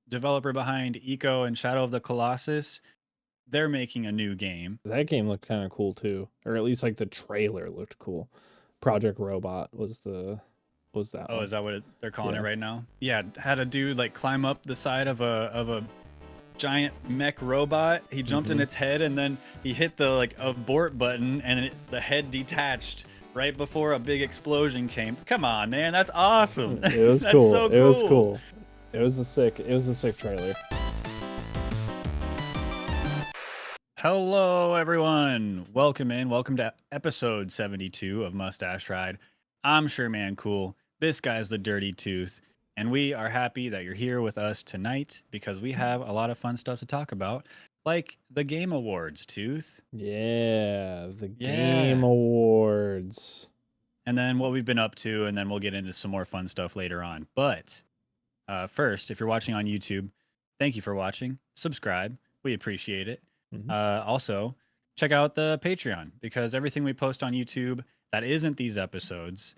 developer behind Eco and Shadow of the Colossus, they're making a new game. That game looked kind of cool too, or at least like the trailer looked cool. Project Robot was that Oh, one? is that what they're calling it Yeah. right now? Yeah, had a dude like climb up the side of a giant mech robot. He jumped in Mm-hmm. its head and then he hit the like abort button and the head detached right before a big explosion came. Come on, man, that's awesome. It was That's cool. so It was cool. cool. It was a sick trailer. Hello, everyone. Welcome in. Welcome to episode 72 of Mustache Ride. I'm Sure Man Cool. This guy's the Dirty Tooth. And we are happy that you're here with us tonight because we have a lot of fun stuff to talk about, like the Game Awards, Tooth. Yeah, the Game Yeah. Awards. And then what we've been up to, and then we'll get into some more fun stuff later on. But first, if you're watching on YouTube, thank you for watching. Subscribe. We appreciate it. Mm-hmm. Also, check out the Patreon because everything we post on YouTube that isn't these episodes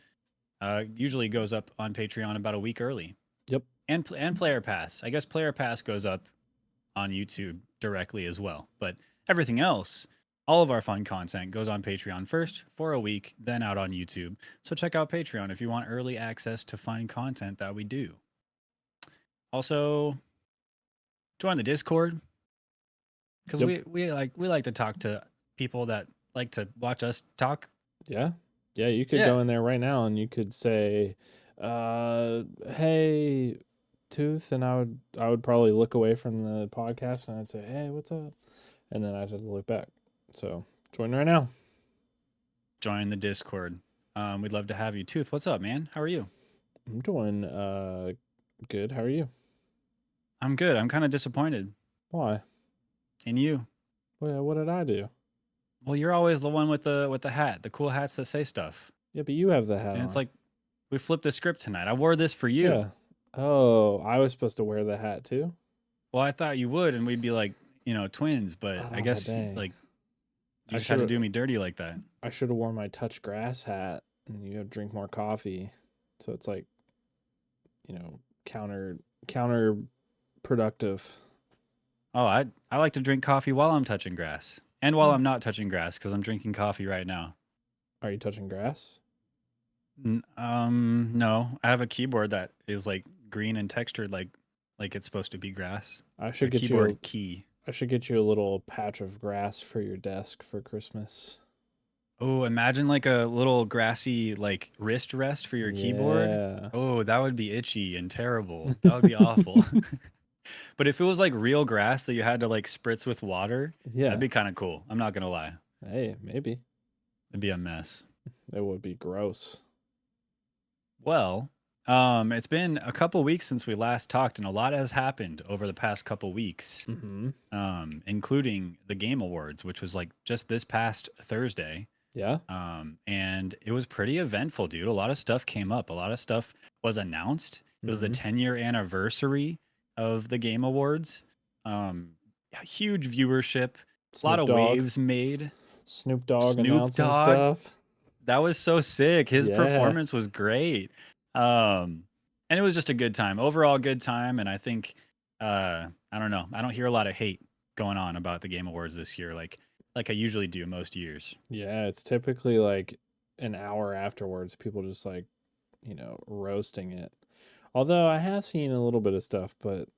usually goes up on Patreon about a week early. Yep. And Player Pass. I guess Player Pass goes up on YouTube directly as well. But everything else, all of our fun content goes on Patreon first for a week, then out on YouTube. So check out Patreon if you want early access to fun content that we do. Also, join the Discord because Yep. we like to talk to people that like to watch us talk. Yeah. Yeah, you could Yeah. go in there right now and you could say, hey, Tooth, and I would probably look away from the podcast and I'd say, hey, what's up? And then I'd have to look back. So join right now. Join the Discord. We'd love to have you. Tooth, what's up, man? How are you? I'm doing good. How are you? I'm good. I'm kind of disappointed Why? in you. Well, what did I do? Well, you're always the one with the hat, the cool hats that say stuff. Yeah, but you have the hat And it's on. like we flipped the script tonight. I wore this for you. Yeah. Oh, I was supposed to wear the hat too? Well, I thought you would, and we'd be like, twins. But I Oh, guess dang. like you I just had should to have do me dirty like that. I should have worn my touch grass hat and you have drink more coffee. So it's like, counter productive. Oh, I like to drink coffee while I'm touching grass, and while Hmm. I'm not touching grass because I'm drinking coffee right now. Are you touching grass? No, I have a keyboard that is like green and textured, like it's supposed to be grass. I A should get you keyboard key. I should get you a little patch of grass for your desk for Christmas. Oh, imagine like a little grassy like wrist rest for your keyboard. Yeah. Oh, that would be itchy and terrible. That would be awful. But if it was like real grass that you had to like spritz with water, that'd Yeah. be kind of cool. I'm not gonna lie. Hey, maybe. It'd be a mess. It would be gross. Well, it's been a couple weeks since we last talked, and a lot has happened over the past couple weeks, Mm-hmm. including the Game Awards, which was like just this past Thursday. Yeah. And it was pretty eventful, dude. A lot of stuff came up. A lot of stuff was announced. It was the Mm-hmm. 10-year anniversary of the Game Awards. Um, Huge viewership. A lot Snoop of Dogg. waves made. Snoop Dogg Snoop announcing Dogg, stuff. that was so sick. His Yeah. performance was great. Um, and it was just a good time. Overall good time. And I think I don't know. I don't hear a lot of hate going on about the Game Awards this year, like I usually do most years. Yeah, it's typically like an hour afterwards, people just like, roasting it. Although I have seen a little bit of stuff, but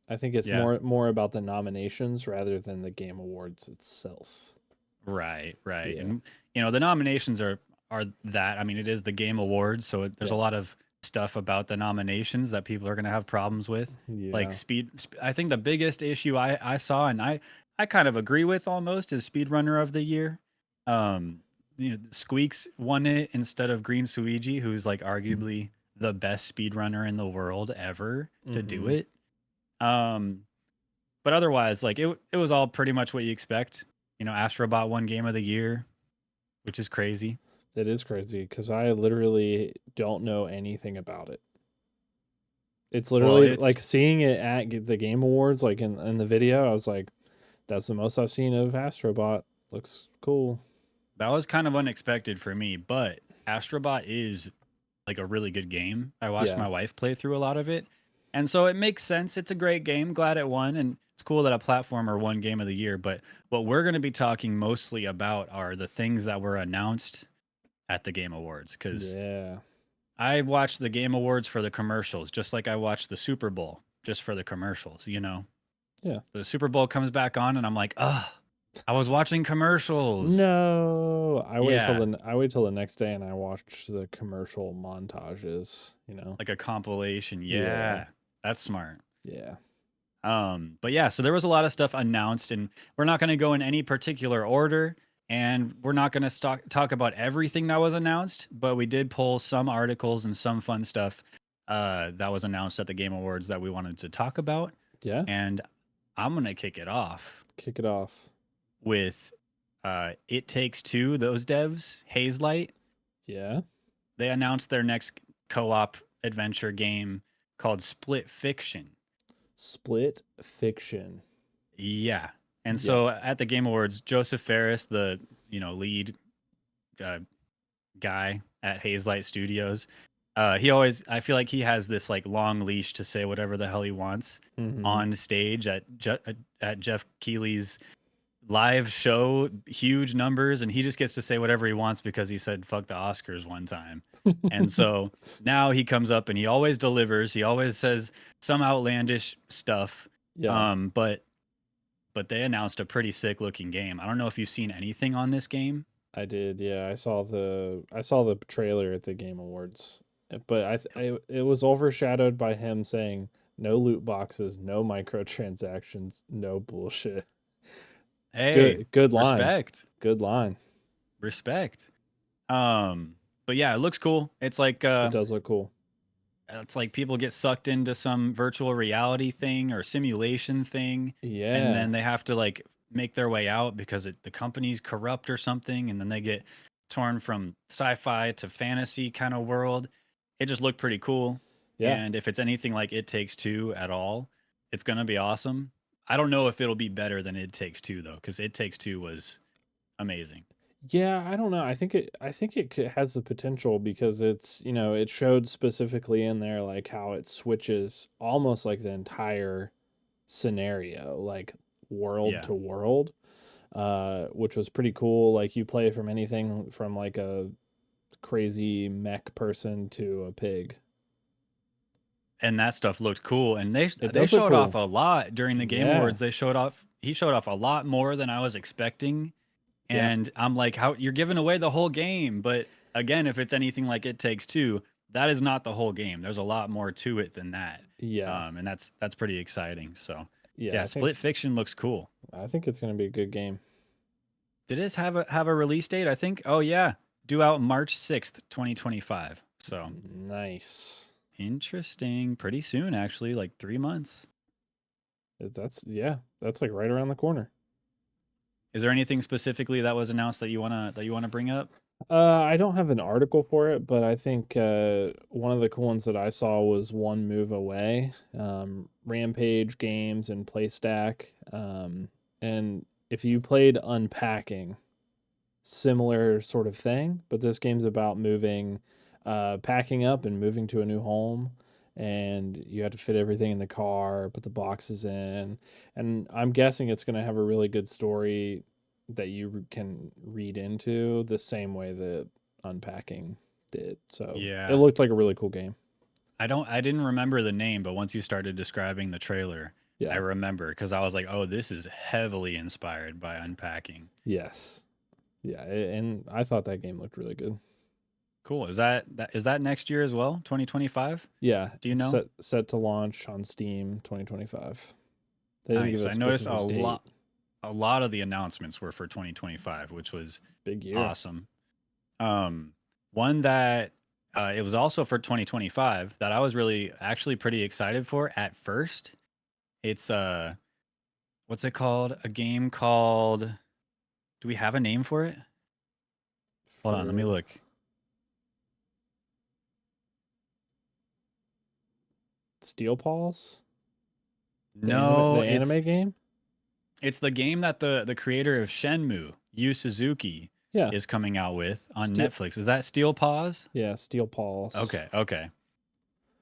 I think it's Yeah. more about the nominations rather than the Game Awards itself. Right, right. Yeah. And the nominations are that. I mean, it is the Game Awards, so there's a Yeah. lot of stuff about the nominations that people are going to have problems with. Like Yeah. I think the biggest issue I saw, and I kind of agree with almost, is Speedrunner of the Year. Um, Squeaks won it instead of Green Suigi, who's like arguably the best speedrunner in the world ever to do Mm-hmm. it. Um, but otherwise, like it was all pretty much what you expect. Astrobot won Game of the Year, which is crazy. It is crazy because I literally don't know anything about it. It's Well, literally it's like seeing it at the Game Awards, like in the video, I was like, that's the most I've seen of Astrobot. Looks cool. that was kind of unexpected for me, but Astrobot is like a really good game. I watched Yeah. my wife play through a lot of it, And so it makes sense. It's a great game. Glad it won. And it's cool that a platformer won Game of the Year. But what we're going to be talking mostly about are the things that were announced at the Game Awards. Because Yeah. I watched the Game Awards for the commercials, just like I watched the Super Bowl just for the commercials, you know? Yeah. The Super Bowl comes back on and I'm like, ugh, I was watching commercials. No, Yeah, I wait till the next day and I watch the commercial montages, you know. like a compilation. Yeah. Yeah, that's smart. Yeah. But yeah, so there was a lot of stuff announced, and we're not going to go in any particular order, and we're not going to talk about everything that was announced, but we did pull some articles and some fun stuff that was announced at the Game Awards that we wanted to talk about. Yeah. And I'm going to kick it off Kick it off. with It Takes Two, those devs, Haze Light. Yeah. They announced their next co op adventure game called Split Fiction. Split Fiction. Yeah. And Yeah. so at the Game Awards, Joseph Ferris, the lead uh, guy at Hazelight Studios, he always I feel like he has this like long leash to say whatever the hell he wants Mm-hmm. on stage at Jeff Keighley's live show, huge numbers, and he just gets to say whatever he wants because he said fuck the Oscars one time. And so now he comes up and he always delivers. He always says some outlandish stuff. Yeah. But they announced a pretty sick looking game. I don't know if you've seen anything on this game. I did. Yeah, I saw the trailer at the Game Awards. But it was overshadowed by him saying no loot boxes, no microtransactions, no bullshit. Hey, Good line. respect. Good line. Respect. But yeah, it looks cool. It does look cool. It's like people get sucked into some virtual reality thing or simulation thing, and Yeah. then they have to like make their way out because the company's corrupt or something, and then they get torn from sci-fi to fantasy kind of world. It just looked pretty cool. Yeah. And if it's anything like It Takes Two at all, it's gonna be awesome. I don't know if it'll be better than It Takes Two though, because It Takes Two was amazing. Yeah, I don't know. I think has the potential because it's, you know, it showed specifically in there like how it switches almost like the entire scenario, like world Yeah. to world, which was pretty cool. Like you play from anything from like a crazy mech person to a pig. And that stuff looked cool, and It they does look showed off cool. a lot during the Game Yeah. Awards. He showed off a lot more than I was expecting, Yeah. and I'm like, how you're giving away the whole game? But again, if it's anything like It Takes Two, that is not the whole game. There's a lot more to it than that, Yeah. and that's pretty exciting. So Yeah, yeah, Split Fiction looks cool. I think it's going to be a good game. Did this have a release date? I think. Oh yeah, due out March 6th, 2025. So Nice. interesting. Pretty soon, actually, like 3 months. That's like right around the corner. Is there anything specifically that was announced that you wanna bring up? I don't have an article for it, but I think one of the cool ones that I saw was One Move Away, Rampage Games and PlayStack. And if you played Unpacking, similar sort of thing, but this game's about moving, packing up and moving to a new home. And you have to fit everything in the car, put the boxes in. And I'm guessing it's going to have a really good story that you can read into the same way that Unpacking did. So it Yeah. looked like a really cool game. I didn't remember the name, but once you started describing the trailer, I Yeah. remember because I was like, "Oh, this is heavily inspired by Unpacking." Yes. Yeah. And I thought that game looked really good. Cool. Is that next year as well? 2025? Yeah. Do you It's know? set to launch on Steam 2025. They didn't give Nice. a I noticed specific date. a lot of the announcements were for 2025, which was Big year. awesome. One that it was also for 2025 that I was really actually pretty excited for at first. It's what's it called? A game called Do we have a name for it? Hold on, let me For look. Steel Paws? No, The anime game? it's the game that the creator of Shenmue, Yu Suzuki, Yeah. is coming out with on Steel Netflix. Is that Steel Paws? Yeah, Steel Paws. Okay, okay.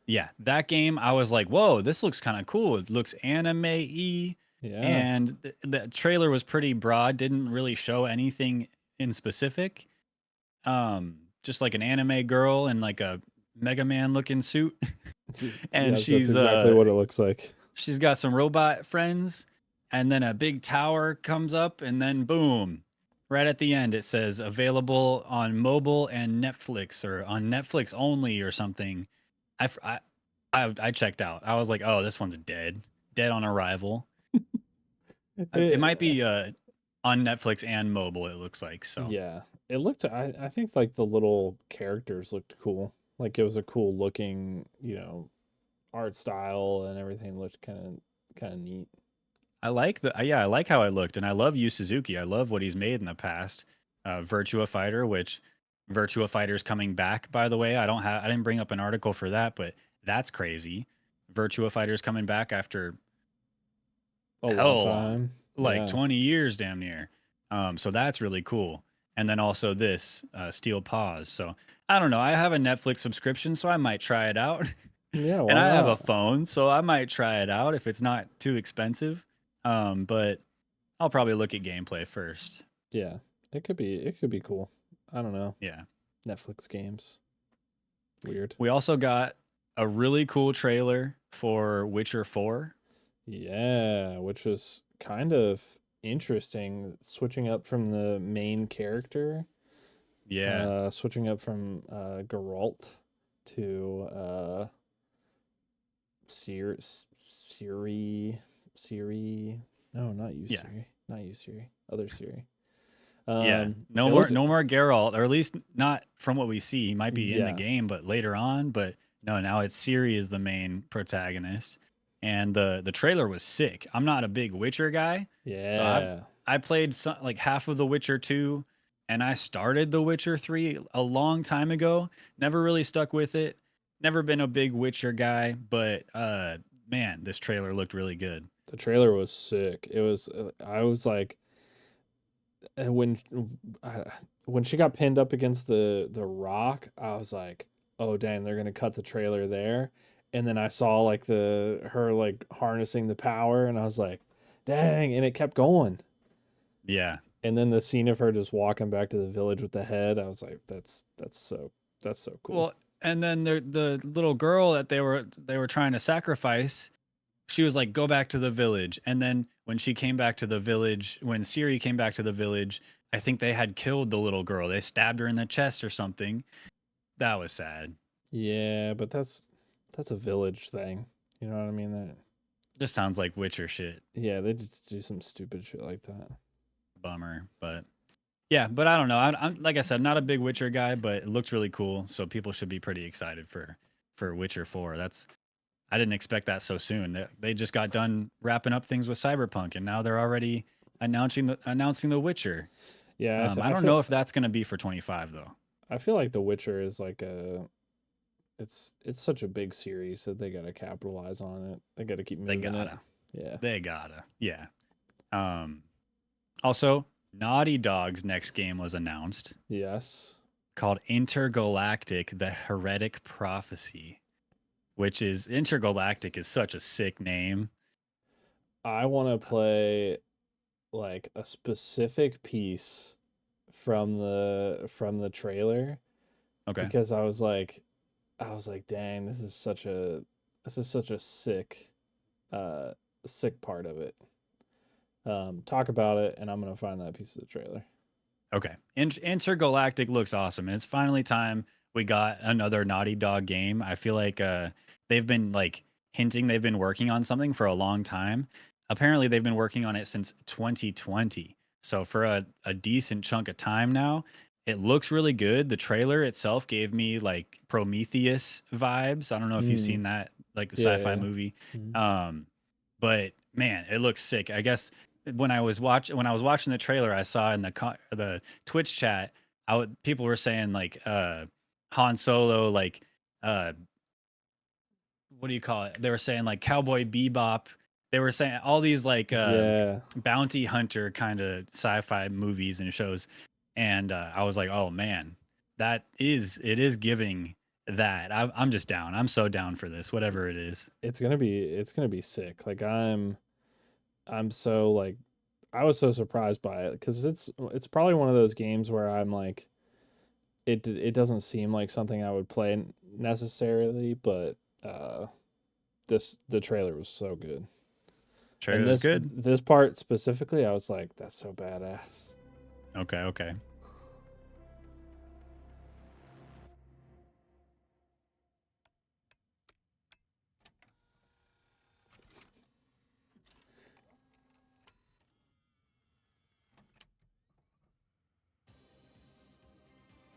Yeah, that game, I was like, "Whoa, this looks kinda cool. It looks anime-y," Yeah. and the trailer was pretty broad, didn't really show anything in specific. Just like an anime girl in, like, a Mega Man looking suit, and Yes, that's exactly what it looks like. she's got some robot friends, and then a big tower comes up, and then boom, right at the end, it says, "Available on mobile and Netflix," or on Netflix only or something. I f I checked out. I was like, "Oh, this one's dead. Dead on arrival." It might It, be, on Netflix and mobile, it looks like, so yeah, it looked. I think like the little characters looked cool. Like it was a cool looking, art style and everything looked kind of neat. I like yeah, I like how it looked, and I love Yu Suzuki. I love what he's made in the past. Virtua Fighter, which Virtua Fighter's coming back, by the way. I didn't bring up an article for that, but that's crazy. Virtua Fighter's coming back after A long hell long, time. like Yeah. 20 years damn near. So that's really cool. And then also this Steel Paws. So I don't know. I have a Netflix subscription, so I might try it out. Yeah, And why I have a not? phone, so I might try it out if it's not too expensive. But I'll probably look at gameplay first. Yeah. It could be cool. I don't know. Yeah. Netflix games. Weird. We also got a really cool trailer for Witcher 4. Yeah, which was kind of interesting switching up from the main character, Yeah. switching up from Geralt to Siri, Siri, Siri. No, not you, Yeah. Siri. Not you, Siri. Other Siri. Yeah. It was No more Geralt, or at least not from what we see. He might be in the yeah, game, but later on. But no, now it's Ciri is the main protagonist. And the trailer was sick. I'm not a big Witcher guy, so yeah, I played like half of The Witcher 2, and I started The Witcher 3 a long time ago. Never really stuck with it. Never been a big Witcher guy, but man, this trailer looked really good. the trailer was sick. It was. I was like, when uh, when she got pinned up against the rock, I was like, "Oh dang, they're gonna cut the trailer there." And then I saw like the her like harnessing the power, and I was like, "Dang!" And it kept going. Yeah. And then the scene of her just walking back to the village with the head, I was like, "That's so cool." Well, and then the little girl that they were trying to sacrifice, she was like, "Go back to the village." And then when she came back to the village, when Ciri came back to the village, I think they had killed the little girl. They stabbed her in the chest or something. That was sad. Yeah, but that's a village thing. You know what I mean? That Just sounds like Witcher shit. yeah, they just do some stupid shit like that. Bummer, but yeah, but I don't know. I'm like I said, not a big Witcher guy, but it looks really cool, so people should be pretty excited for Witcher 4. That's I didn't expect that so soon. They just got done wrapping up things with Cyberpunk, and now they're already announcing the Witcher. Yeah, I don't know if that's going to be for 25 though. I feel like The Witcher is like a it's such a big series that they got to capitalize on it. They got to keep They moving it. gotta, Yeah. they gotta, yeah. Um, Also, Naughty Dog's next game was announced, Yes. called Intergalactic: The Heretic Prophecy, which is Intergalactic is such a sick name. I want to play like a specific piece from the trailer Okay. because I was like, dang, this is such a uh sick part of it. Talk about it, and I'm gonna find that piece of the trailer. Okay. Intergalactic looks awesome. And it's finally time we got another Naughty Dog game. I feel like they've been like hinting they've been working on something for a long time. Apparently, they've been working on it since 2020. So for a decent chunk of time now, it looks really good. The trailer itself gave me like Prometheus vibes. I don't know if you've Mm, seen that, like a yeah, sci-fi yeah. movie. Mhm. Um, but man, it looks sick. I guess when I was watching the trailer, I saw in the Twitch chat, people were saying like Han Solo, like uh what do you call it? They were saying like Cowboy Bebop. They were saying all these like Yeah. bounty hunter kind of sci-fi movies and shows, and I was like, oh man, it is giving that. I'm just down. I'm so down for this, whatever it is. It's gonna be sick. Like I'm so like I was so surprised by it because it's probably one of those games where I'm like it doesn't seem like something I would play necessarily, but uh the trailer was so good. And Trailer's good. this part specifically, I was like, that's so badass. Okay, okay.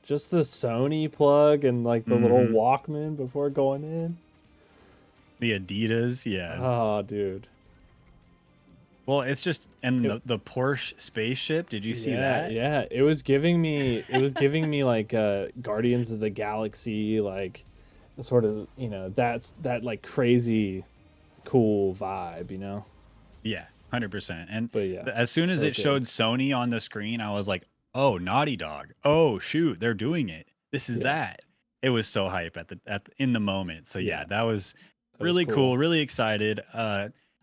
Just the Sony plug and like the little Mm-hmm. Walkman before going in. The Adidas, yeah. Oh, dude. Well, it's just and It, the Porsche spaceship. Did you see yeah, that? yeah. It was giving me like Guardians of the Galaxy, like sort of, that's that like crazy cool vibe, Yeah, 100%. And But yeah, as soon as so it good. showed Sony on the screen, I was like, "Oh, Naughty Dog. Oh, shoot, they're doing it. This is Yeah, that." It was so hype in the moment. So yeah, yeah, that was that was really cool. cool, really excited.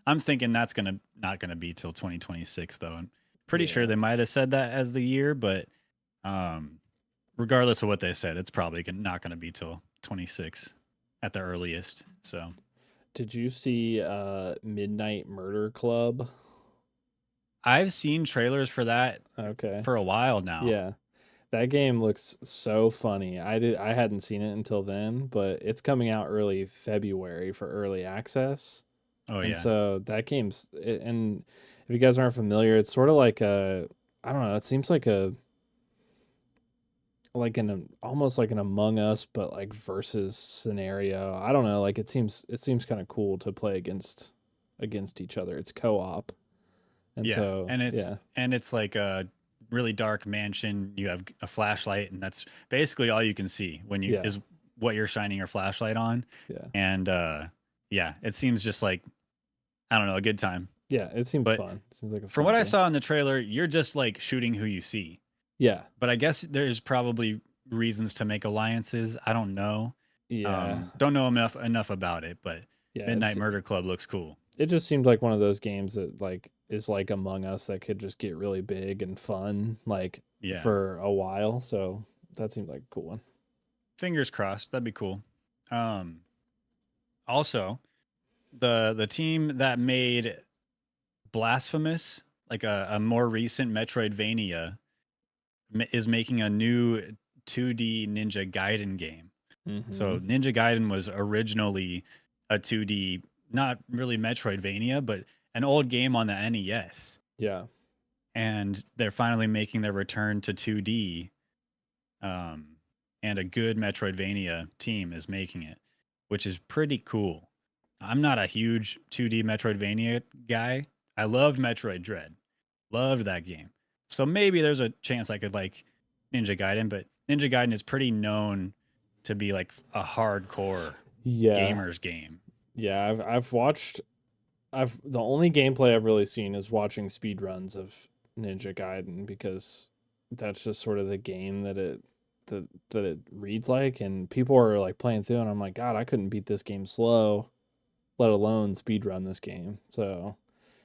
I'm thinking that's going to not going to be till 2026 though. I'm pretty sure Yeah. they might have said that as the year, but um regardless of what they said, it's probably not going to be till 26 at the earliest. So, Did you see Midnight Murder Club? I've seen trailers for that Okay. for a while now. Yeah. That game looks so funny. I hadn't seen it until then, but it's coming out early February for early access. Oh And yeah. so and if you guys aren't familiar, it's sort of like I don't know, it seems like almost like an Among Us but like versus scenario. I don't know, like it seems kind of cool to play against each other. It's co-op. And Yeah, so, yeah. and it's like a really dark mansion. You have a flashlight, and that's basically all you can see when you Yeah. is what you're shining your flashlight on. Yeah. And yeah, it seems just like I don't know, a good time. Yeah, it seems But fun. It seems like a from fun what I game. saw in the trailer, you're just like shooting who you see. Yeah. But I guess there's probably reasons to make alliances. I don't know. Yeah. Don't know enough about it, but Yeah, Midnight Murder Club looks cool. it just seemed like one of those games that like is like Among Us that could just get really big and fun like Yeah. for a while. So that seemed like a cool one. Fingers crossed. That'd be cool. Um Also, the team that made Blasphemous, like a more recent Metroidvania, is making a new 2D Ninja Gaiden game. Mm-hmm. So Ninja Gaiden was originally a 2D, not really Metroidvania, but an old game on the NES. Yeah. And they're finally making their return to 2D. Um, and a good Metroidvania team is making it, which is pretty cool. I'm not a huge 2D Metroidvania guy. I loved Metroid Dread. Loved that game. So maybe there's a chance I could like Ninja Gaiden, but Ninja Gaiden is pretty known to be like a hardcore Yeah. gamer's game. Yeah, I've watched I've the only gameplay I've really seen is watching speedruns of Ninja Gaiden because that's just sort of the game that it reads like, and people are like playing through and I'm like, God, I couldn't beat this game slow, let alone speedrun this game. So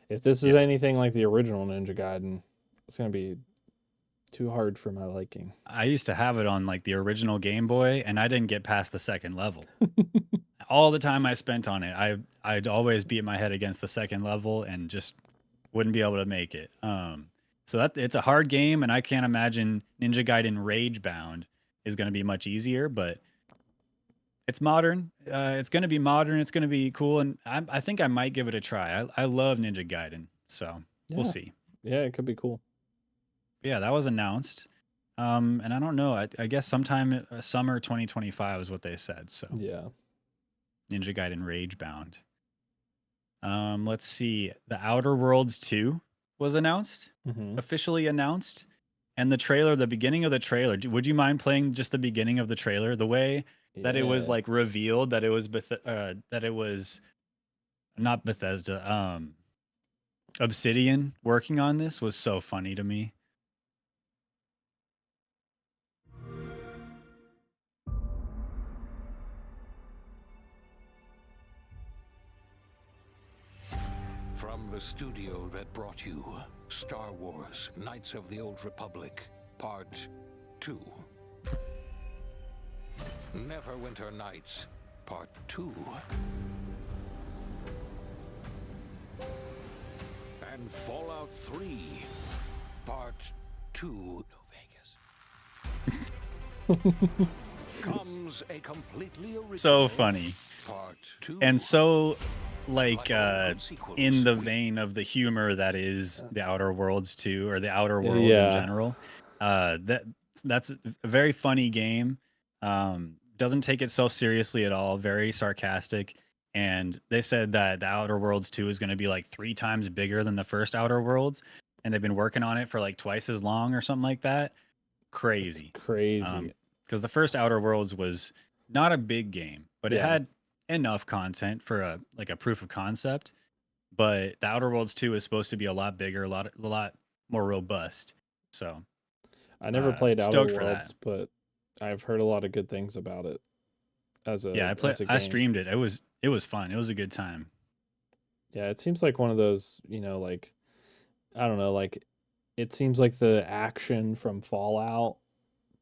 if this is Yeah. anything like the original Ninja Gaiden, it's gonna be too hard for my liking. I used to have it on like the original Game Boy and I didn't get past the second level. All the time I spent on it, I'd always beat my head against the second level and just wouldn't be able to make it. So that it's a hard game, and I can't imagine Ninja Gaiden Rage Bound is going to be much easier. But it's modern. It's going to be modern. It's going to be cool, and I think I might give it a try. I love Ninja Gaiden, so we'll Yeah, see. yeah, it could be cool. But yeah, that was announced. And I don't know. I guess sometime summer 2025 is what they said. So Yeah. Ninja Gaiden Rage Bound. Let's see. The Outer Worlds 2 was announced, Hmm. officially announced. And the trailer, the beginning of the trailer, would you mind playing just the beginning of the trailer? The way that it was Yeah. like revealed that it was that it was not Bethesda, Obsidian working on this was so funny to me. From the studio that brought you Star Wars Knights of the Old Republic, Part 2. Neverwinter Nights, Part 2. And Fallout 3, Part 2. New Vegas. Comes a completely original So funny. Part 2. And so like Like all good sequels, in the we- vein of the humor that is the Outer Worlds 2 or the Outer Worlds in Yeah. general. That's a very funny game. Doesn't take itself seriously at all, very sarcastic. And they said that the Outer Worlds 2 is going to be like 3 times bigger than the first Outer Worlds, and they've been working on it for like twice as long or something like that. Crazy. Crazy. Because the first Outer Worlds was not a big game, but it Yeah. had enough content for a proof of concept. But the Outer Worlds 2 is supposed to be a lot bigger, a lot more robust. So I never played Outer stoked for Worlds, that. but I've heard a lot of good things about it as a Yeah, as a I game. streamed it. It was fun. It was a good time. Yeah, it seems like one of those, like I don't know, like it seems like the action from Fallout,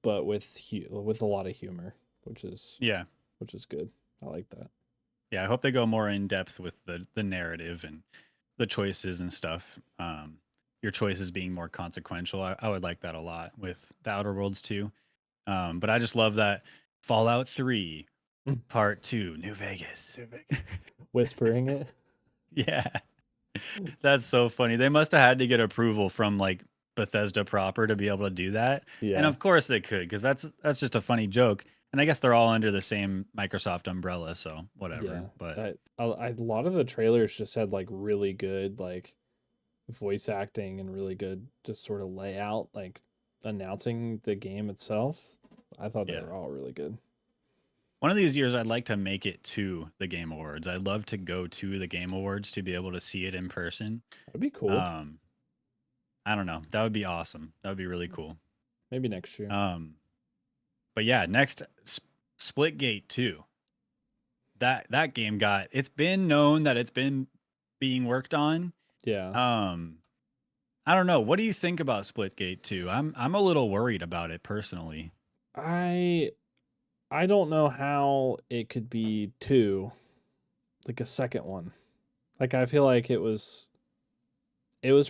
but with a lot of humor, which is Yeah. good. I like that. Yeah, I hope they go more in depth with the narrative and the choices and stuff. Your choices being more consequential. I would like that a lot with the Outer Worlds 2. But I just love that Fallout 3 Part 2, New Vegas. Whispering it. Yeah. That's so funny. They must have had to get approval from like Bethesda proper to be able to do that. Yeah. And of course they could, because that's just a funny joke. And I guess they're all under the same Microsoft umbrella, so whatever. Yeah. But A lot of the trailers just had like really good like voice acting and really good just sort of layout, like announcing the game itself. I thought they Yeah. were all really good. one of these years I'd like to make it to the Game Awards. I'd love to go to the Game Awards to be able to see it in person. That'd be cool. I don't know. That would be awesome. That would be really cool. Maybe next year. But yeah, next Splitgate 2. That game it's been known that it's been being worked on. Yeah. I don't know. What do you think about Splitgate 2? I'm a little worried about it personally. I don't know how it could be two, like a second one. Like I feel like it was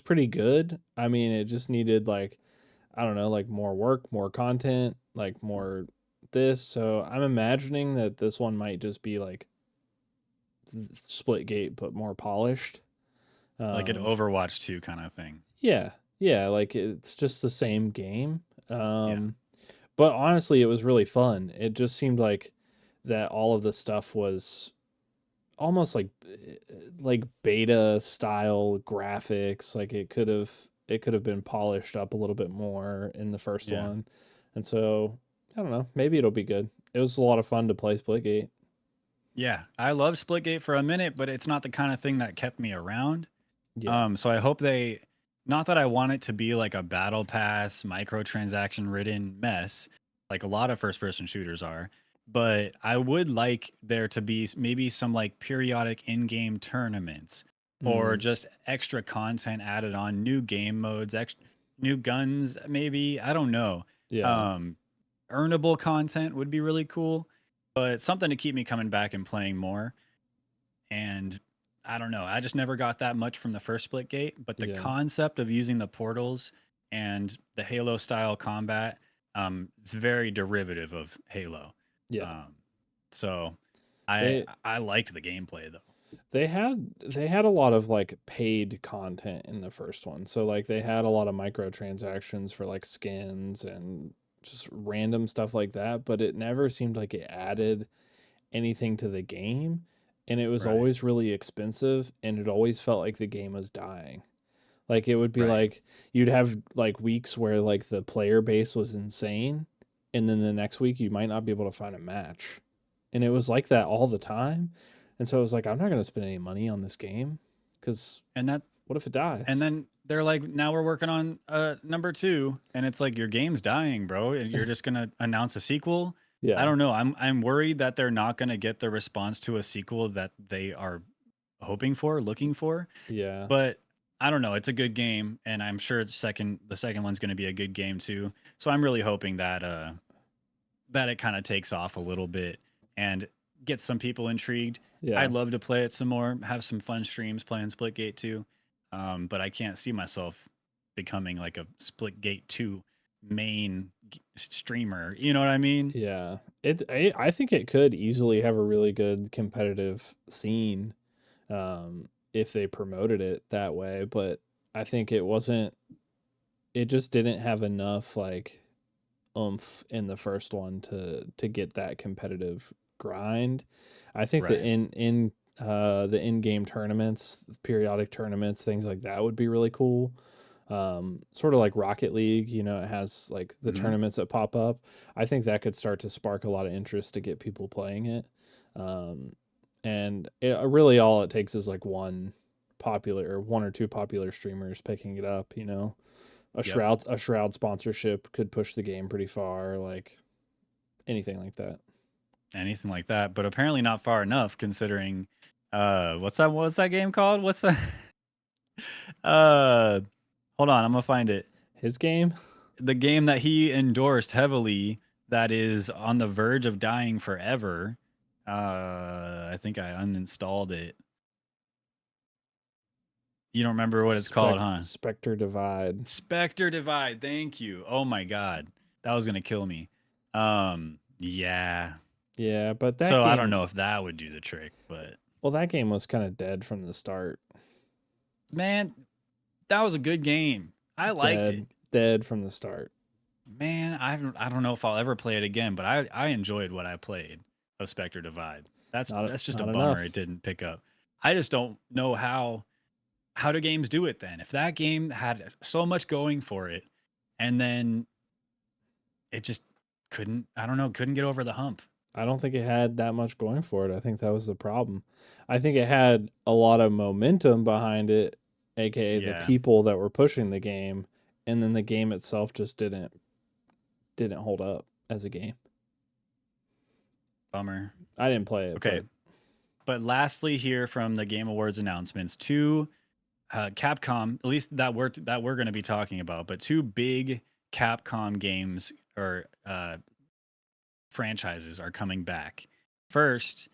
pretty good. I mean, it just needed like I don't know, like more work, more content, like more this. So I'm imagining that this one might just be like Splitgate but more polished. Like an Um, Overwatch 2 kind of thing. yeah. Yeah, like it's just the same game. Yeah. But honestly, it was really fun. It just seemed like that all of the stuff was almost like beta style graphics. Like it could have been polished up a little bit more in the first Yeah. one. And so I don't know, maybe it'll be good. It was a lot of fun to play Splitgate. Yeah. I love Splitgate for a minute, but it's not the kind of thing that kept me around. Yeah. So I hope not that I want it to be like a battle pass, microtransaction ridden mess, like a lot of first person shooters are, but I would like there to be maybe some like periodic in game tournaments or Mm, just extra content added on, new game modes, new guns, maybe. I don't know. yeah. Um, Earnable content would be really cool, but something to keep me coming back and playing more. And I don't know. I just never got that much from the first Splitgate, but the Yeah. concept of using the portals and the Halo style combat, it's very derivative of Halo. Yeah. So They I liked the gameplay though. they had a lot of like paid content in the first one. So like they had a lot of microtransactions for like skins and just random stuff like that, but it never seemed like it added anything to the game, and it was Right. always really expensive, and it always felt like the game was dying. Like it would be Right. like you'd have like weeks where like the player base was insane, and then the next week you might not be able to find a match. And it was like that all the time. And so I was like, I'm not going to spend any money on this game because And that what if it dies? and then they're like, now we're working on number 2, and it's like your game's dying, bro. And you're just gonna announce a sequel. yeah. I don't know. I'm worried that they're not gonna get the response to a sequel that they are hoping for, looking for. Yeah. But I don't know. It's a good game, and I'm sure the second one's going to be a good game too. So I'm really hoping that that it kind of takes off a little bit and gets some people intrigued. Yeah. I'd love to play it some more, have some fun streams playing Splitgate 2. But I can't see myself becoming like a Splitgate 2 main streamer. You know what I mean? Yeah. I think it could easily have a really good competitive scene if they promoted it that way, but I think it just didn't have enough like oomph in the first one to get that competitive grind. I think that Right. in the in-game tournaments, periodic tournaments, things like that would be really cool. Sort of like Rocket League, you know, it has like the Hmm. tournaments that pop up. I think that could start to spark a lot of interest to get people playing it. Um, and really all it takes is like one or two popular streamers picking it up, you know. Yep. A Shroud sponsorship could push the game pretty far, like anything like that. Anything like that, but apparently not far enough considering what's that game called? What's that? uh Hold on, I'm gonna find it. His game? The game that he endorsed heavily that is on the verge of dying forever. I think I uninstalled it. You don't remember what it's called, huh? Spectre Divide. Spectre Divide. Thank you. Oh my god. That was gonna kill me. Yeah. Yeah, but that So I don't game, know if that would do the trick, but well, that game was kind of dead from the start. man, that was a good game. I liked it. Dead from the start. Man, I don't know if I'll ever play it again, but I enjoyed what I played of Spectre Divide. That's just a Not bummer enough. it didn't pick up. I just don't know how do games do it then. If that game had so much going for it and then it just couldn't, I don't know, couldn't get over the hump. I don't think it had that much going for it. I think that was the problem. I think it had a lot of momentum behind it, aka the Yeah, people that were pushing the game, and then the game itself just didn't hold up as a game. bummer. I didn't play it, Okay, but lastly here from the Game Awards announcements, two Capcom, at least that we're going to be talking about, but two big Capcom games or franchises are coming back. First,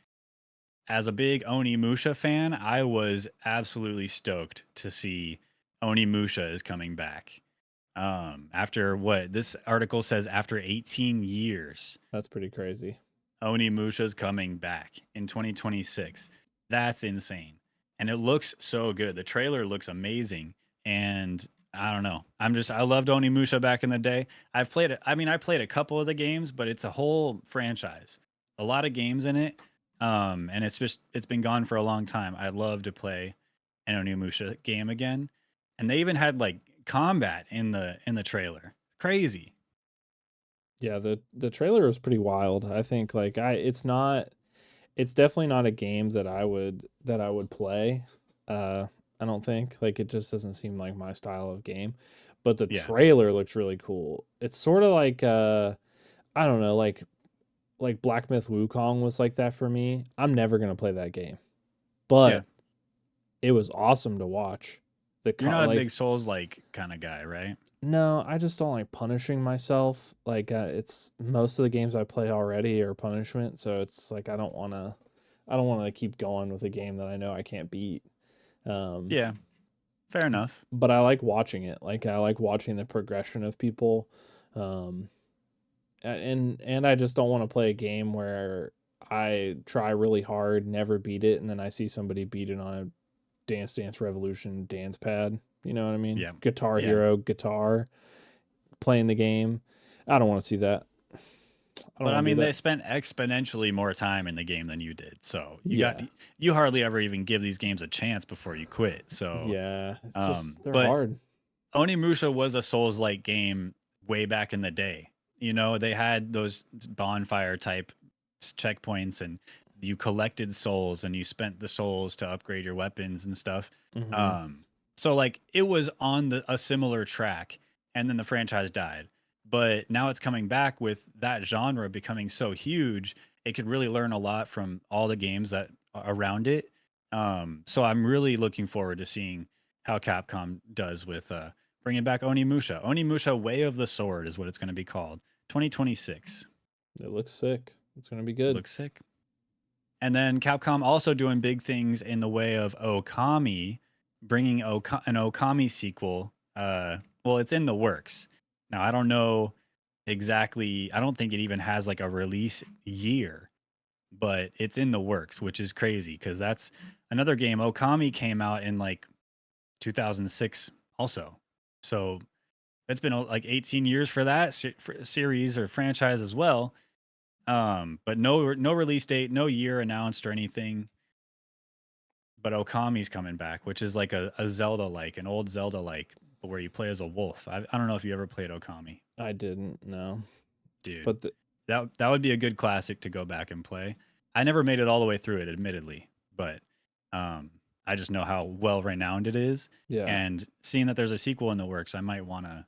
as a big Onimusha fan, I was absolutely stoked to see Onimusha is coming back. After what this article says, after 18 years, that's pretty crazy. Onimusha's coming back in 2026. That's insane. And it looks so good. The trailer looks amazing. And I don't know. I loved Onimusha back in the day. I've played it. I mean, I played a couple of the games, but it's a whole franchise. A lot of games in it. And it's been gone for a long time. I'd love to play an Onimusha game again. And they even had like combat in the trailer. Crazy. Yeah, the trailer was pretty wild. I think like it's definitely not a game that I would play. Uh I don't think. Like it just doesn't seem like my style of game. But the Yeah. trailer looks really cool. It's sort of like I don't know, like Black Myth Wukong was like that for me. I'm never going to play that game. Yeah. But it was awesome to watch. You're not a Like big Souls like kind of guy, right? no, I just don't like punishing myself. Like it's most of the games I play already are punishment, so it's like I don't want to keep going with a game that I know I can't beat. Um, Yeah. Fair enough. but I like watching it. Like I like watching the progression of people. Um, and I just don't want to play a game where I try really hard, never beat it, and then I see somebody beat it on a Dance Dance Revolution dance pad. You know what I mean? Yeah. Guitar Yeah. Hero guitar playing the game. I don't want to see that. I don't But I want to do mean, they that. spent exponentially more time in the game than you did. So Yeah. you hardly ever even give these games a chance before you quit. So, Yeah. It's just they're but hard. Onimusha was a Souls-like game way back in the day. You know, they had those bonfire type checkpoints, and you collected souls, and you spent the souls to upgrade your weapons and stuff. Hmm. Um, so like it was on a similar track, and then the franchise died. But now it's coming back with that genre becoming so huge, it could really learn a lot from all the games that are around it. So I'm really looking forward to seeing how Capcom does with bringing back Onimusha. Onimusha Way of the Sword is what it's going to be called. 2026. It looks sick. It's gonna be It good. looks sick. And then Capcom also doing big things in the way of Okami, bringing an Okami sequel. Well, it's in the works. Now, I don't know exactly, I don't think it even has like a release year, but it's in the works, which is crazy because that's another game. Okami came out in like 2006 also. So it's been like 18 years for that series or franchise as well. But no release date, no year announced or anything. But Okami's coming back, which is like a Zelda like, an old Zelda like, where you play as a wolf. I don't know if you ever played Okami, I didn't know, dude. but That would be a good classic to go back and play. I never made it all the way through it, admittedly, but um, I just know how well renowned it is. yeah, And seeing that there's a sequel in the works, I might wanna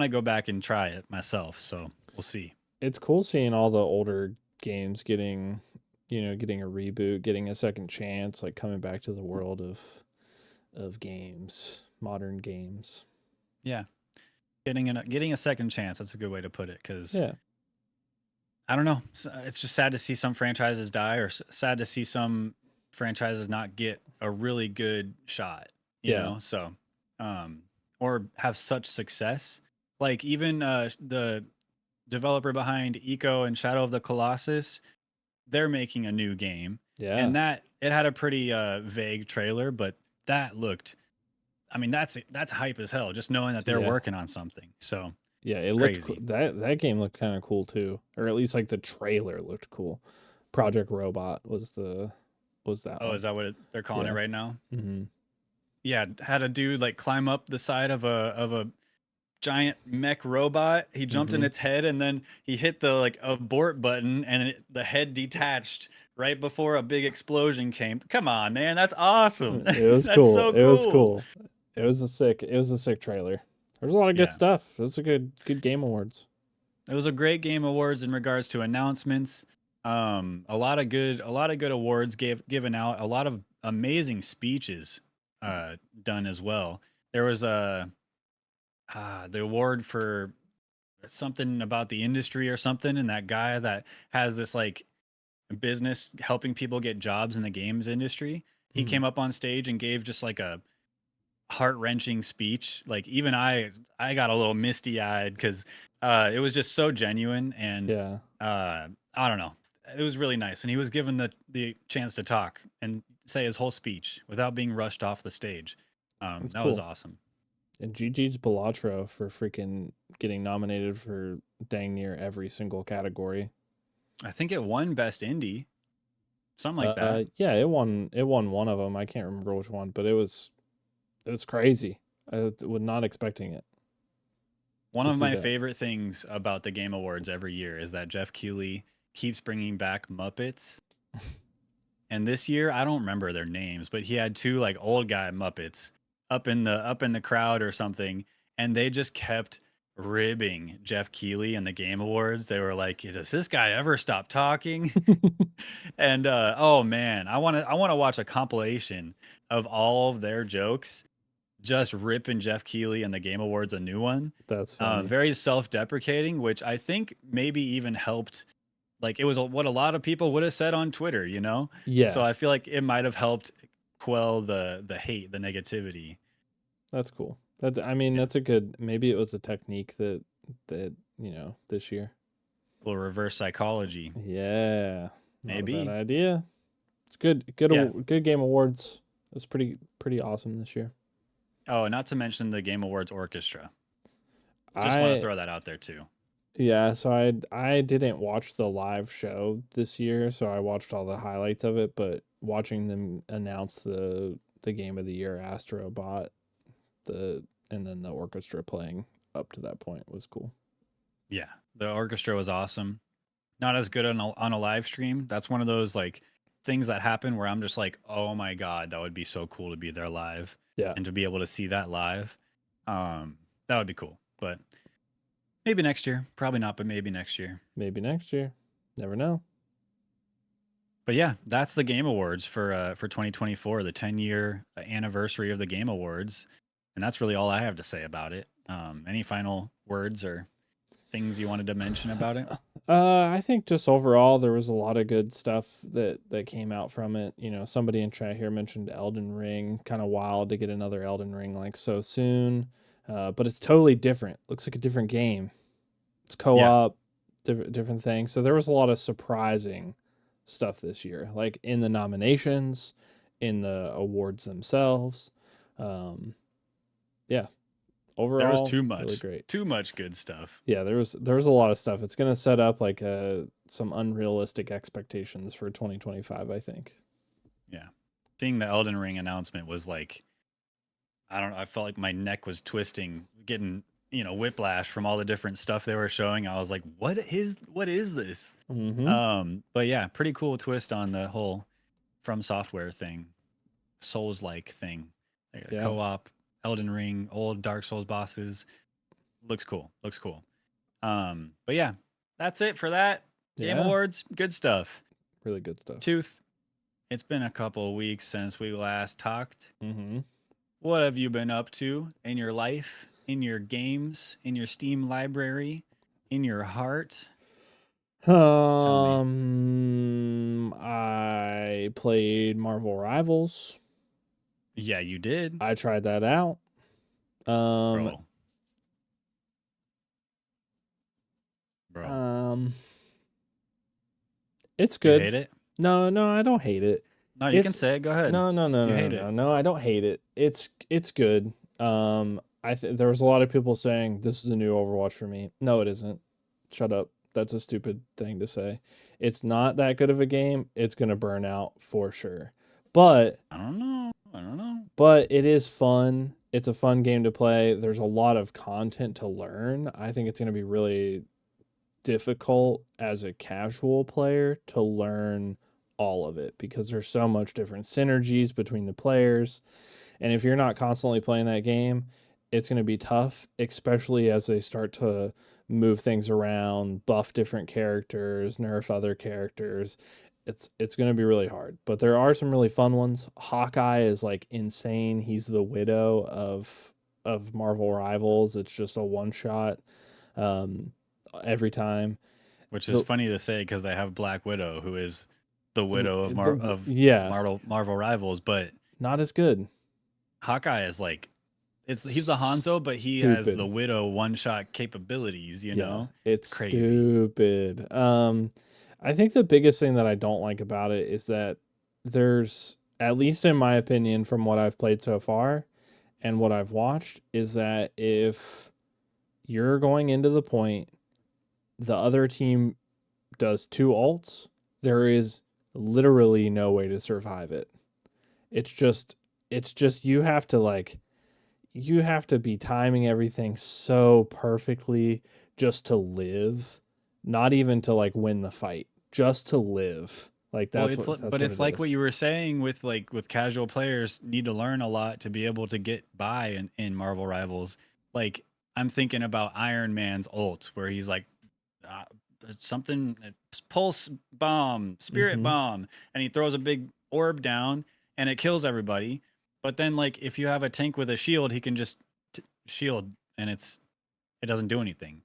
go back and try it myself. So we'll see. it's cool seeing all the older games getting, getting a reboot, getting a second chance, like coming back to the world of games, modern games. Yeah, getting a second chance. That's a good way to put it. Because Yeah, I don't know. It's just sad to see some franchises die, or sad to see some franchises not get a really good shot. You yeah, know, so or have such success. Like even the developer behind Eco and Shadow of the Colossus, they're making a new game, yeah, and that it had a pretty vague trailer, but that looked. I mean, that's hype as hell. Just knowing that they're yeah. working on something. So Yeah, it looked crazy. that game looked kind of cool too, or at least like the trailer looked cool. Project Robot was that Oh, one? is that what they're calling it Yeah. right now? Mm-hmm. Yeah, had a dude like climb up the side of a giant mech robot. He jumped in Mm-hmm. its head and then he hit the like abort button and the head detached right before a big explosion came. Come on, man, that's awesome. It was That's cool. so It was cool. cool. It was a sick trailer. There's a lot of good Yeah. stuff. It was a good game awards. It was a great game awards in regards to announcements. A lot of good awards given out. A lot of amazing speeches done as well. There was a the award for something about the industry or something, and that guy that has this like business helping people get jobs in the games industry, he Mm. came up on stage and gave just like a heart-wrenching speech. Like even I got a little misty-eyed because it was just so genuine, and Yeah, I don't know, it was really nice, and he was given the chance to talk and say his whole speech without being rushed off the stage. that's That was cool. awesome. And GG's Balatro for freaking getting nominated for dang near every single category. I think it won best indie, something like that. Yeah, it won one of them. I can't remember which one, but it was crazy. I was not expecting it One to of see my that. favorite things about the Game Awards every year is that Jeff Keighley keeps bringing back Muppets. And this year, I don't remember their names, but he had two like old guy Muppets up in the crowd or something, and they just kept ribbing Jeff Keighley in the Game Awards. They were like, "Does this guy ever stop talking?" And oh man, I want to watch a compilation of all of their jokes, just ripping Jeff Keighley and the Game Awards a new one. That's funny. Very self-deprecating, which I think maybe even helped. Like it was what a lot of people would have said on Twitter, you know. So Yeah, I feel like it might have helped quell the hate, the negativity. that's cool. I mean, Yeah, that's a good. Maybe it was a technique that this year. a little reverse psychology, Yeah, not a bad maybe. idea. It's good. Good. Yeah. Good game awards. It was pretty awesome this year. Oh, and not to mention the Game Awards orchestra. Just want to I throw that out there too. Yeah, so I didn't watch the live show this year, so I watched all the highlights of it, but watching them announce the game of the year Astrobot, and then the orchestra playing up to that point was cool. Yeah, the orchestra was awesome. Not as good on a live stream. That's one of those like things that happen where I'm just like, oh my god, that would be so cool to be there live Yeah, and to be able to see that live. That would be cool. But maybe next year. Probably not, but maybe next year. maybe next year. Never know. But yeah, that's the Game Awards for 2024, the 10-year anniversary of the Game Awards, and that's really all I have to say about it. Any final words or things you wanted to mention about it? I think just overall there was a lot of good stuff that came out from it. You know, somebody in chat here mentioned Elden Ring. Kind of wild to get another Elden Ring like so soon, but it's totally different. Looks like a different game. It's Yeah, co-op, different things. So there was a lot of surprising stuff this year, like in the nominations, in the awards themselves. Um, yeah, there was overall, really great. too much good stuff. Yeah, there was a lot of stuff. It's gonna set up like some unrealistic expectations for 2025, I think. Yeah, seeing the Elden Ring announcement was like, I don't know. I felt like my neck was twisting, getting whiplash from all the different stuff they were showing. I was like, what is this? Mm-hmm. But yeah, pretty cool twist on the whole From Software thing, Souls like thing. Yeah. Co-op, Elden Ring, old Dark Souls bosses. Looks cool. Looks cool. But yeah, that's it for that. Game Yeah. Awards, good stuff. Really good stuff. Tooth, it's been a couple of weeks since we last talked. Mm-hmm. What have you been up to in your life, in your games, in your Steam library, in your heart? Tell me. I played Marvel Rivals. Yeah, you did, I tried that out. Um, bro. Bro, um, it's you good. hate it? No, I don't hate it. No, you can It's say it. Go ahead. You hate it. no, I don't hate it. It's good. There was a lot of people saying this is a new Overwatch for me. No, it isn't. Shut up. That's a stupid thing to say. It's not that good of a game. It's gonna burn out for sure. But I don't know. I don't know. it is fun. It's a fun game to play. There's a lot of content to learn. I think it's gonna be really difficult as a casual player to learn all of it because there's so much different synergies between the players. And if you're not constantly playing that game, it's going to be tough, especially as they start to move things around, buff different characters, nerf other characters. It's going to be really hard. But there are some really fun ones. Hawkeye is like insane. He's the widow of Marvel Rivals. It's just a one shot um, every time. Which is The, funny to say because they have Black Widow, who is the widow of yeah, Marvel Rivals, but not as good. Hawkeye is like he's the Hanzo, but he has the Stupid. widow one shot capabilities. Yeah, It's it's crazy. stupid. I think the biggest thing that I don't like about it is that there's, at least in my opinion, from what I've played so far and what I've watched, is that if you're going into the point, the other team does two ults, there is literally no way to survive it. It's just, you have to be timing everything so perfectly just to live, not even to like win the fight, just to live. Like Well, that's but what it's it like what is. you were saying with casual players need to learn a lot to be able to get by in Marvel Rivals. Like I'm thinking about Iron Man's ult, where he's like uh, something pulse bomb, spirit Mm-hmm. bomb, and he throws a big orb down and it kills everybody. But then like if you have a tank with a shield, he can just shield and it doesn't do anything.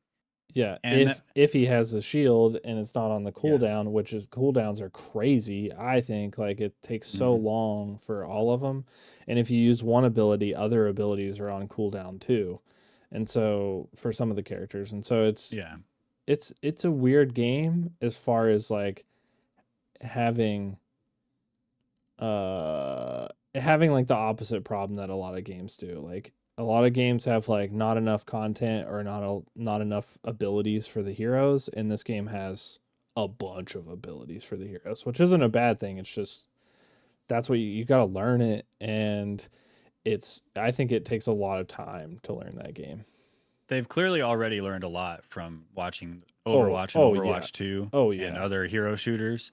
Yeah, And if he has a shield and it's not on the yeah, cooldown, which is, cooldowns are crazy. I think like it takes so mhm. long for all of them, and if you use one ability, other abilities are on cooldown too, and so for some of the characters, and so Yeah. it's a weird game as far as like having having like the opposite problem that a lot of games do. Like a lot of games have like not enough content or not enough abilities for the heroes, and this game has a bunch of abilities for the heroes, which isn't a bad thing. It's just that's what you got to learn it, and I think it takes a lot of time to learn that game. They've clearly already learned a lot from watching Oh, Overwatch and oh yeah. Overwatch 2 Oh and yeah. other hero shooters.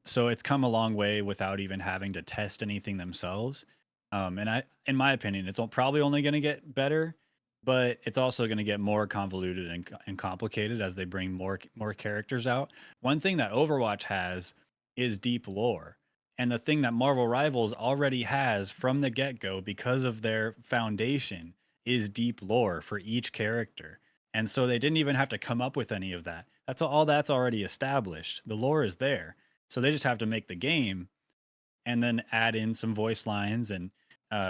So it's come a long way without even having to test anything themselves. In my opinion, it's probably only going to get better, but it's also going to get more convoluted and complicated as they bring more characters out. One thing that Overwatch has is deep lore. And the thing that Marvel Rivals already has from the get go, because of their foundation, is deep lore for each character. And so they didn't even have to come up with any of that. All that's already established. The lore is there. So they just have to make the game and then add in some voice lines and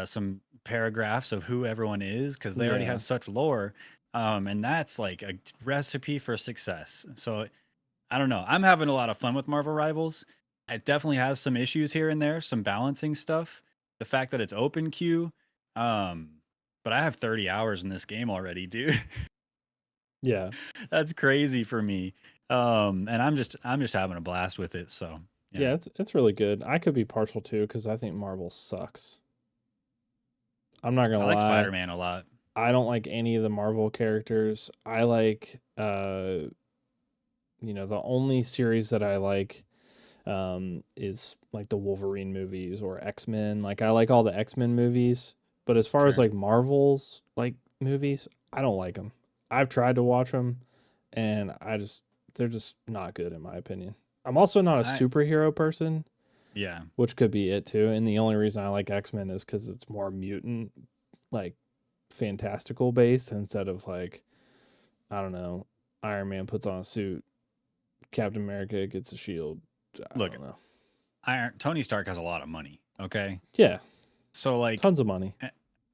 some paragraphs of who everyone is because they already Yeah. have such lore. And that's like a recipe for success. So I don't know. I'm having a lot of fun with Marvel Rivals. It definitely has some issues here and there, some balancing stuff. The fact that it's open queue, um, but I have 30 hours in this game already, dude. Yeah. That's crazy for me. And I'm just having a blast with it. So yeah, Yeah, it's really good. I could be partial too because I think Marvel sucks. I'm not I gonna like lie. Spider-Man a lot. I don't like any of the Marvel characters. I like the only series that I like is like the Wolverine movies or X-Men. Like I like all the X-Men movies, but as far as Sure. like Marvel's like movies, I don't like them. I've tried to watch them and they're just not good in my opinion. I'm also not a I superhero person, Yeah. which could be it too. And the only reason I like X-Men is cuz it's more mutant like fantastical based instead of like I don't know, Iron Man puts on a suit, Captain America gets a shield. I Look, don't know. Tony Stark has a lot of money. Okay, Yeah, so like, tons of money.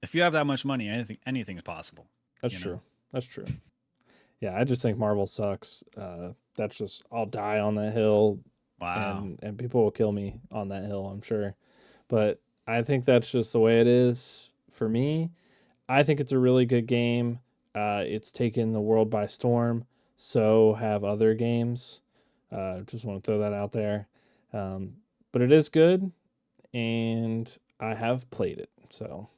if you have that much money, anything is possible. That's You know. true. That's true. Yeah, I just think Marvel sucks. That's just I'll die on that hill, Wow. and people will kill me on that hill, I'm sure. But I think that's just the way it is for me. I think it's a really good game. It's taken the world by storm. So have other games. Just want to throw that out there. Um, but it is good, and I have played it. So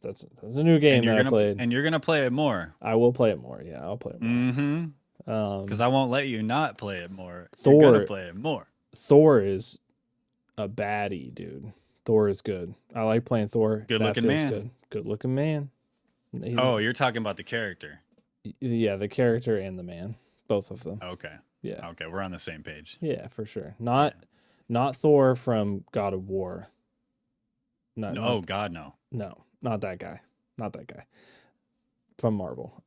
that's a new game that I played. And you're gonna play it more. I will play it more. Yeah, I'll play it more. Mm-hmm. Because I won't let you not play it more. You're gonna Thor play it more. Thor is a baddie, dude. Thor is good. I like playing Thor. Good That looking feels man. good. Good looking man. He's Oh, you're talking about the character. yeah, the character and the man, both of them. Okay. Yeah, Okay, we're on the same page. yeah, for sure. Yeah. Not Thor from God of War. Not No, not oh God, no. no, not that guy. Not that guy from Marvel.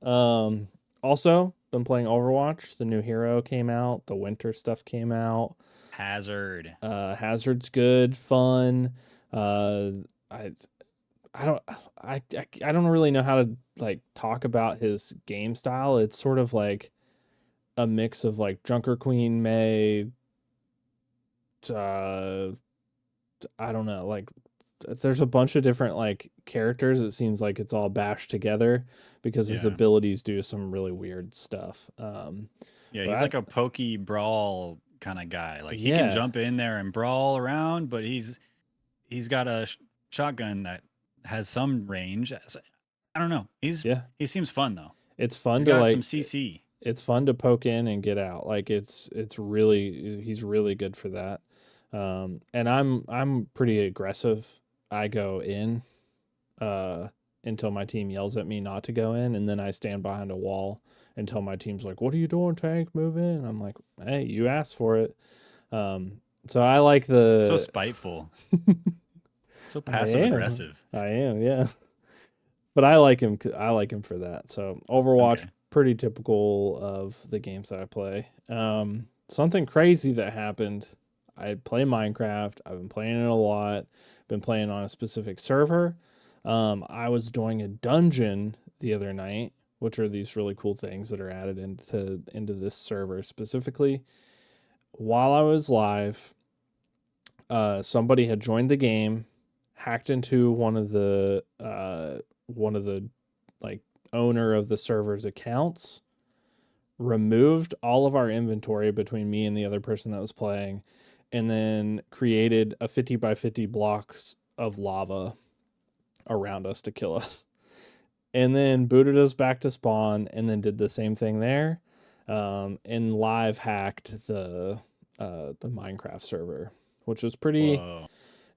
Also been playing Overwatch. The new hero came out. The winter stuff came out. Hazard. Hazard's good, fun. I I don't I don't really know how to like talk about his game style. It's sort of like a mix of like Junker Queen May. Uh, I don't know. Like there's a bunch of different like characters. It seems like it's all bashed together because his Yeah. abilities do some really weird stuff. Yeah, But he's like a pokey brawl kind of guy. Like he can yeah, jump in there and brawl around, but he's got a shotgun that has some range. I don't know. yeah. He seems fun though. It's fun He's to got some like. CC. It's fun to poke in and get out. Like it's really he's really good for that. And I'm pretty aggressive. I go in uh until my team yells at me not to go in, and then I stand behind a wall until my team's like, "What are you doing, Tank? Move in." I'm like, "Hey, you asked for it." So I like So the spiteful. So I passive am. aggressive. I am, yeah. But I like him. I like him for that. So Overwatch, Okay. pretty typical of the games that I play. Something crazy that happened. I play Minecraft. I've been playing it a lot. Been playing on a specific server. I was doing a dungeon the other night, which are these really cool things that are added into this server specifically. While I was live, somebody had joined the game, hacked into one of the like owner of the server's accounts, removed all of our inventory between me and the other person that was playing, and then created a 50 by 50 blocks of lava around us to kill us. And then booted us back to spawn and then did the same thing there. And live hacked the Minecraft server, which was pretty Whoa.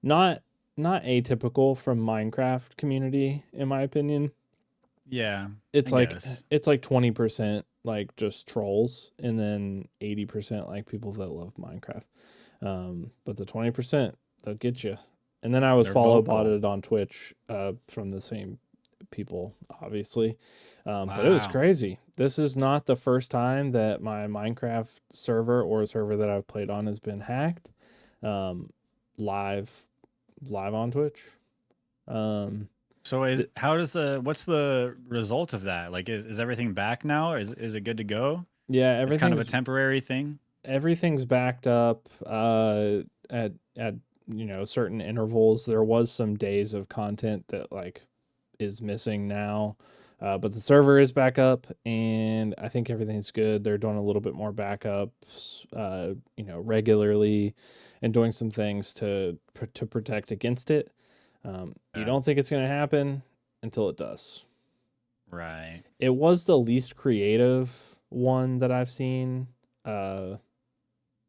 not atypical from Minecraft community in my opinion. Yeah. It's I like guess. it's like 20% like just trolls and then 80% like people that love Minecraft. But the 20%, they'll get you. And then I was They're follow vocal. botted on Twitch from the same people, obviously. But it was Wow. crazy. This is not the first time that my Minecraft server or a server that I've played on has been hacked um, live on Twitch. Um, So what's the result of that? Like, is everything back now? Is it good to go? yeah, It's kind of a temporary thing. everything's backed up at certain intervals. There was some days of content that like is missing now. But the server is back up, and I think everything's good. They're doing a little bit more backups, regularly, and doing some things to protect against it. You Yeah. don't think it's going to happen until it does. Right. It was the least creative one that I've seen, uh,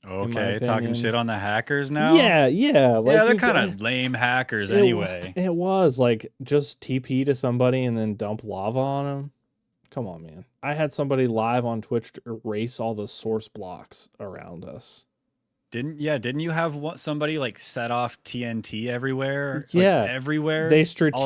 in my Okay, talking opinion. shit on the hackers now. Yeah, Yeah, like they're you. kind of lame hackers It anyway. it was like just TP to somebody and then dump lava on them. Come on, man. I had somebody live on Twitch to erase all the source blocks around us. Didn't you have somebody like set off TNT everywhere? Like Yeah. everywhere all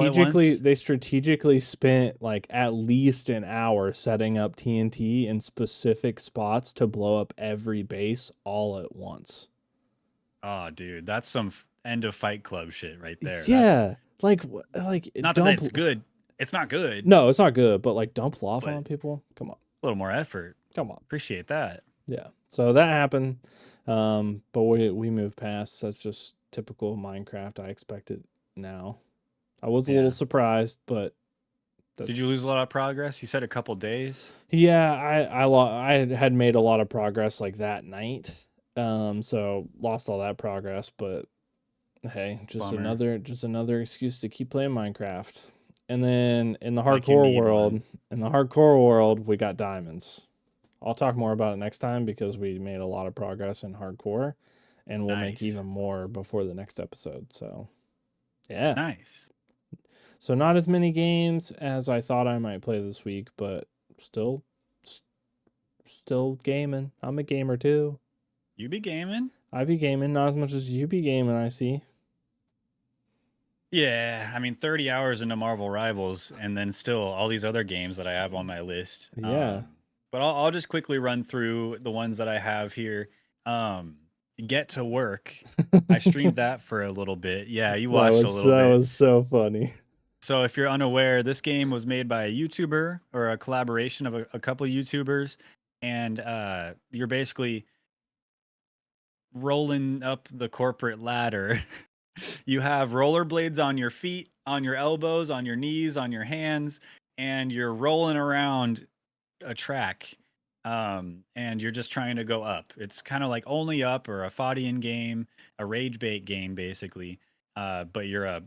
at once? They strategically spent like at least an hour setting up TNT in specific spots to blow up every base all at once. Oh, dude, that's some end of Fight Club shit right there. That's Yeah. Like not that dump it's good. It's not good, No, it's not good, but like dump lava but on people? Come on. a little more effort. Come on. Appreciate that. Yeah. So that happened. But we moved past. That's just typical Minecraft. I expect it now. I was a little Yeah. surprised, but Did you lose a lot of progress? You said a couple days. yeah, I had made a lot of progress like that night. So lost all that progress, but hey, Bummer. just another excuse to keep playing Minecraft. And then Like you need one. in the hardcore world, we got diamonds. I'll talk more about it next time because we made a lot of progress in hardcore and we'll make Nice. even more before the next episode. So, yeah. Nice. So not as many games as I thought I might play this week, but still still gaming. I'm a gamer too. You be gaming? I be gaming, not as much as you be gaming, I see. Yeah, I mean 30 hours into Marvel Rivals and then still all these other games that I have on my list. Yeah. But I'll just quickly run through the ones that I have here. Um, Get to Work. I streamed that for a little bit. Yeah, you watched a little That bit. was so funny. So if you're unaware, this game was made by a YouTuber or a collaboration of a couple YouTubers, and you're basically rolling up the corporate ladder. You have rollerblades on your feet, on your elbows, on your knees, on your hands, and you're rolling around a track. And you're just trying to go up. It's kind of like Only Up or a Fadian game, a rage bait game, basically. But you're a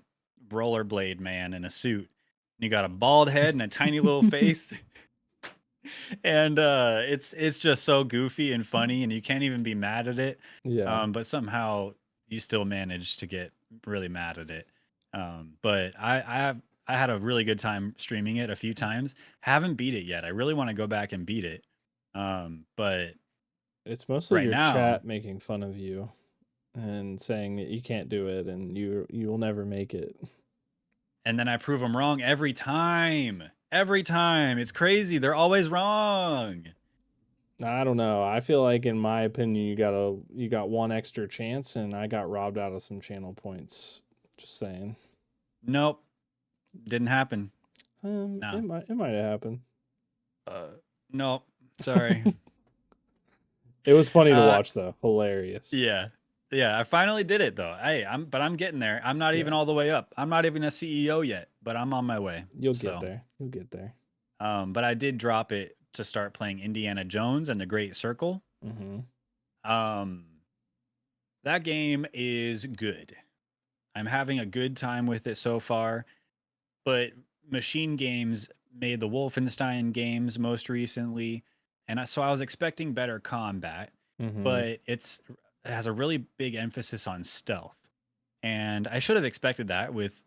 rollerblade man in a suit. You got a bald head and a tiny little face. And it's just so goofy and funny, and you can't even be mad at it. Yeah. But somehow you still manage to get really mad at it. But I had a really good time streaming it a few times. Haven't beat it yet. I really want to go back and beat it. But It's mostly right your now, chat making fun of you and saying that you can't do it and you'll never make it. and then I prove them wrong every time. Every time. It's crazy. They're always wrong. I don't know. I feel like in my opinion you got one extra chance and I got robbed out of some channel points. Just saying. Nope. Didn't happen. No. It might have happened. Nope. Sorry. It was funny to Uh, watch though. Hilarious. Yeah. Yeah, I finally did it though. Hey, I'm getting there. I'm not even Yeah. all the way up. I'm not even a CEO yet, but I'm on my way. You'll So, get there. You'll get there. but I did drop it to start playing Indiana Jones and the Great Circle. Mm-hmm. Um, that game is good. I'm having a good time with it so far, but Machine Games made the Wolfenstein games most recently, and so I was expecting better combat, Mm-hmm. but it has a really big emphasis on stealth. And I should have expected that with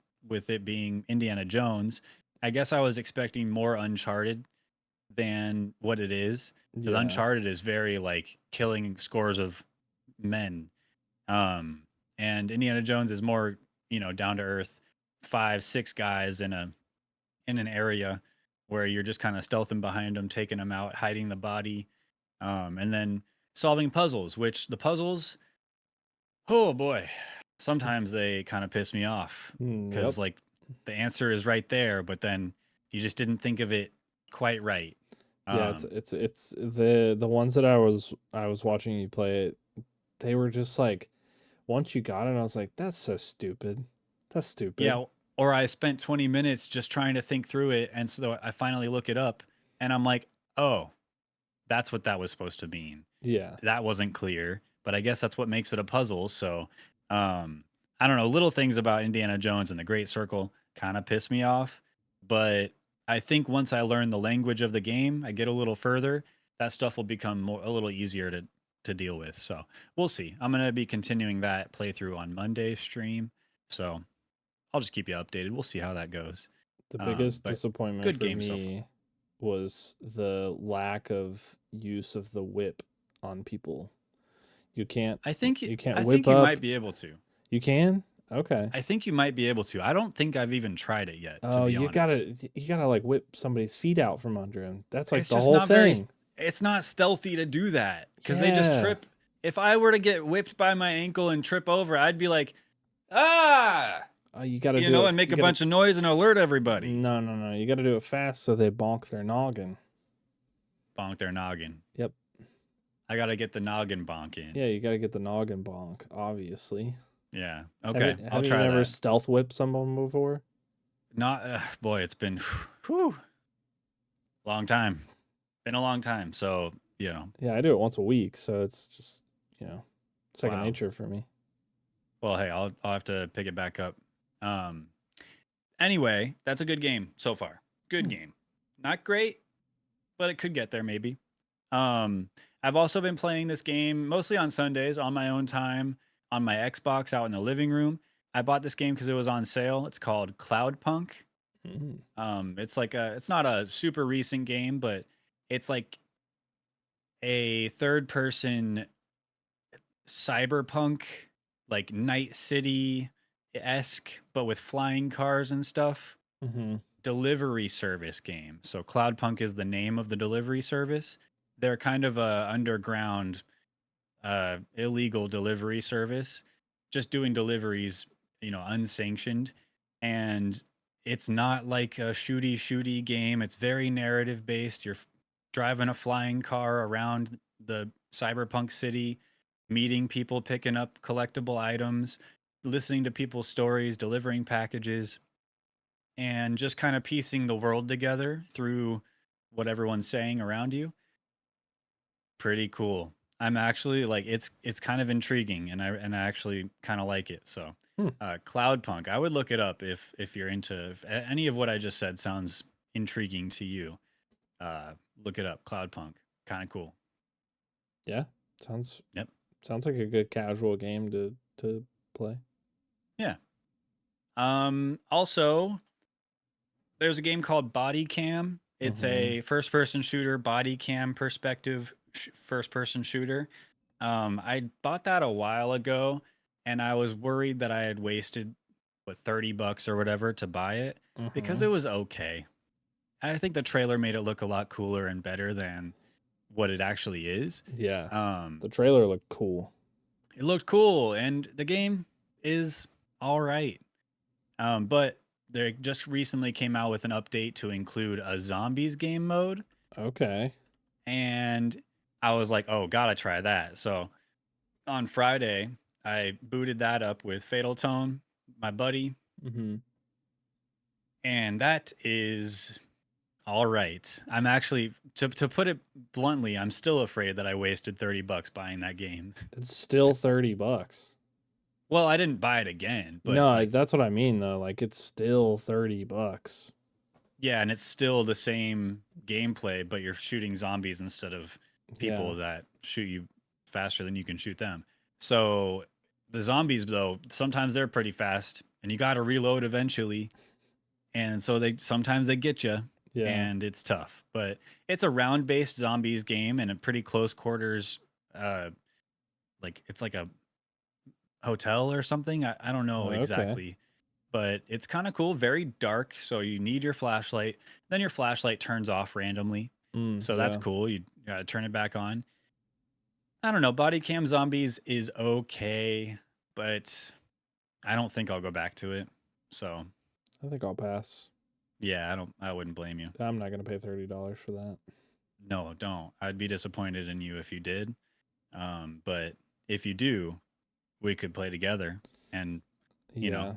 it being Indiana Jones. I guess I was expecting more Uncharted than what it is, because Yeah. Uncharted is very like killing scores of men, Um, and Indiana Jones is more, down to earth, 5, 6 guys in an area where you're just kind of stealthing behind them, taking them out, hiding the body, and then solving puzzles. Which the puzzles, oh boy, sometimes they kind of piss me off Yep. because like the answer is right there, but then you just didn't think of it quite right. Yeah, Um, it's the ones that I was watching you play it, they were just like once you got it, I was like, that's so stupid. That's stupid. Yeah, or I spent 20 minutes just trying to think through it, and so I finally look it up, and I'm like, "Oh, that's what that was supposed to mean. Yeah. That wasn't clear." But I guess that's what makes it a puzzle. So, I don't know. Little things about Indiana Jones and the Great Circle kind of piss me off, but I think once I learn the language of the game, I get a little further. That stuff will become a little easier to deal with. So we'll see. I'm gonna be continuing that playthrough on Monday's stream. So I'll just keep you updated. We'll see how that goes. The biggest But disappointment good for game so far. me was the lack of use of the whip on people. You can't I think you can't I whip think you up. might be able to. You can? Okay. I think you might be able to. I don't think I've even tried it yet, to Oh, be you honest. gotta like whip somebody's feet out from under him. That's like It's the just whole not very. thing. It's not stealthy to do that because they just Yeah. trip. If I were to get whipped by my ankle and trip over, I'd be like, ah, You gotta do it. and make You a gotta bunch of noise and alert everybody. no. You gotta do it fast so they bonk their noggin. Bonk their noggin. Yep. I gotta get the noggin bonk in. Yeah, you gotta get the noggin bonk, obviously. Yeah. Haven't Okay. I'll haven't you try never that. stealth whipped someone before? Not. Boy, it's been. Whew, long time. Been a long time. So Yeah, I do it once a week, so it's just, second wow. nature for me. Well, hey, I'll have to pick it back up. Um, anyway, that's a good game so far. Good Hmm. game. Not great, but it could get there maybe. Um, I've also been playing this game mostly on Sundays on my own time on my Xbox out in the living room. I bought this game because it was on sale. It's called Cloudpunk. Mm. It's not a super recent game, but it's like a third person cyberpunk, like Night City esque, but with flying cars and stuff. Mm-hmm. Delivery service game. So Cloudpunk is the name of the delivery service. They're kind of a underground, illegal delivery service, just doing deliveries, unsanctioned. And it's not like a shooty game. It's very narrative based. You're driving a flying car around the cyberpunk city, meeting people, picking up collectible items, listening to people's stories, delivering packages, and just kind of piecing the world together through what everyone's saying around you. Pretty cool. I'm actually like it's kind of intriguing, and I actually kind of like it. So, Hmm. Cloudpunk, I would look it up if you're into if any of what I just said sounds intriguing to you. Uh, Look it up. Cloudpunk, kind of cool. Yeah, sounds Yep. sounds like a good casual game to play. Yeah. Also, there's a game called Body Cam. It's Mm-hmm. a first person shooter, body cam perspective first person shooter. I bought that a while ago, and I was worried that I had wasted what $30 or whatever to buy it because Mm-hmm. it was okay. I think the trailer made it look a lot cooler and better than what it actually is. Yeah, Um, the trailer looked cool. it looked cool, and the game is all right. But they just recently came out with an update to include a zombies game mode, Okay. and I was like, "Oh, gotta try that." So on Friday, I booted that up with Fatal Tone, my buddy, Mm-hmm. and that is all right. I'm actually to put it bluntly, I'm still afraid that I wasted $30 buying that game. It's still $30. Well, I didn't buy it again, but No, like, that's what I mean though. Like it's still $30. yeah, and it's still the same gameplay, but you're shooting zombies instead of Yeah. people that shoot you faster than you can shoot them. So the zombies, though, sometimes they're pretty fast, and you got to reload eventually. And so they sometimes they get you, Yeah. and it's tough. But it's a round-based zombies game and a pretty close quarters. Like it's like a hotel or something. I don't know Okay. exactly, but it's kind of cool. Very dark, so you need your flashlight. Then your flashlight turns off randomly, so that's Yeah. cool. You gotta turn it back on. I don't know. Body cam zombies is okay, but I don't think I'll go back to it. So I think I'll pass. yeah, I don't. I wouldn't blame you. I'm not gonna pay $30 for that. No, don't. I'd be disappointed in you if you did. But if you do, we could play together. And you know, Yeah.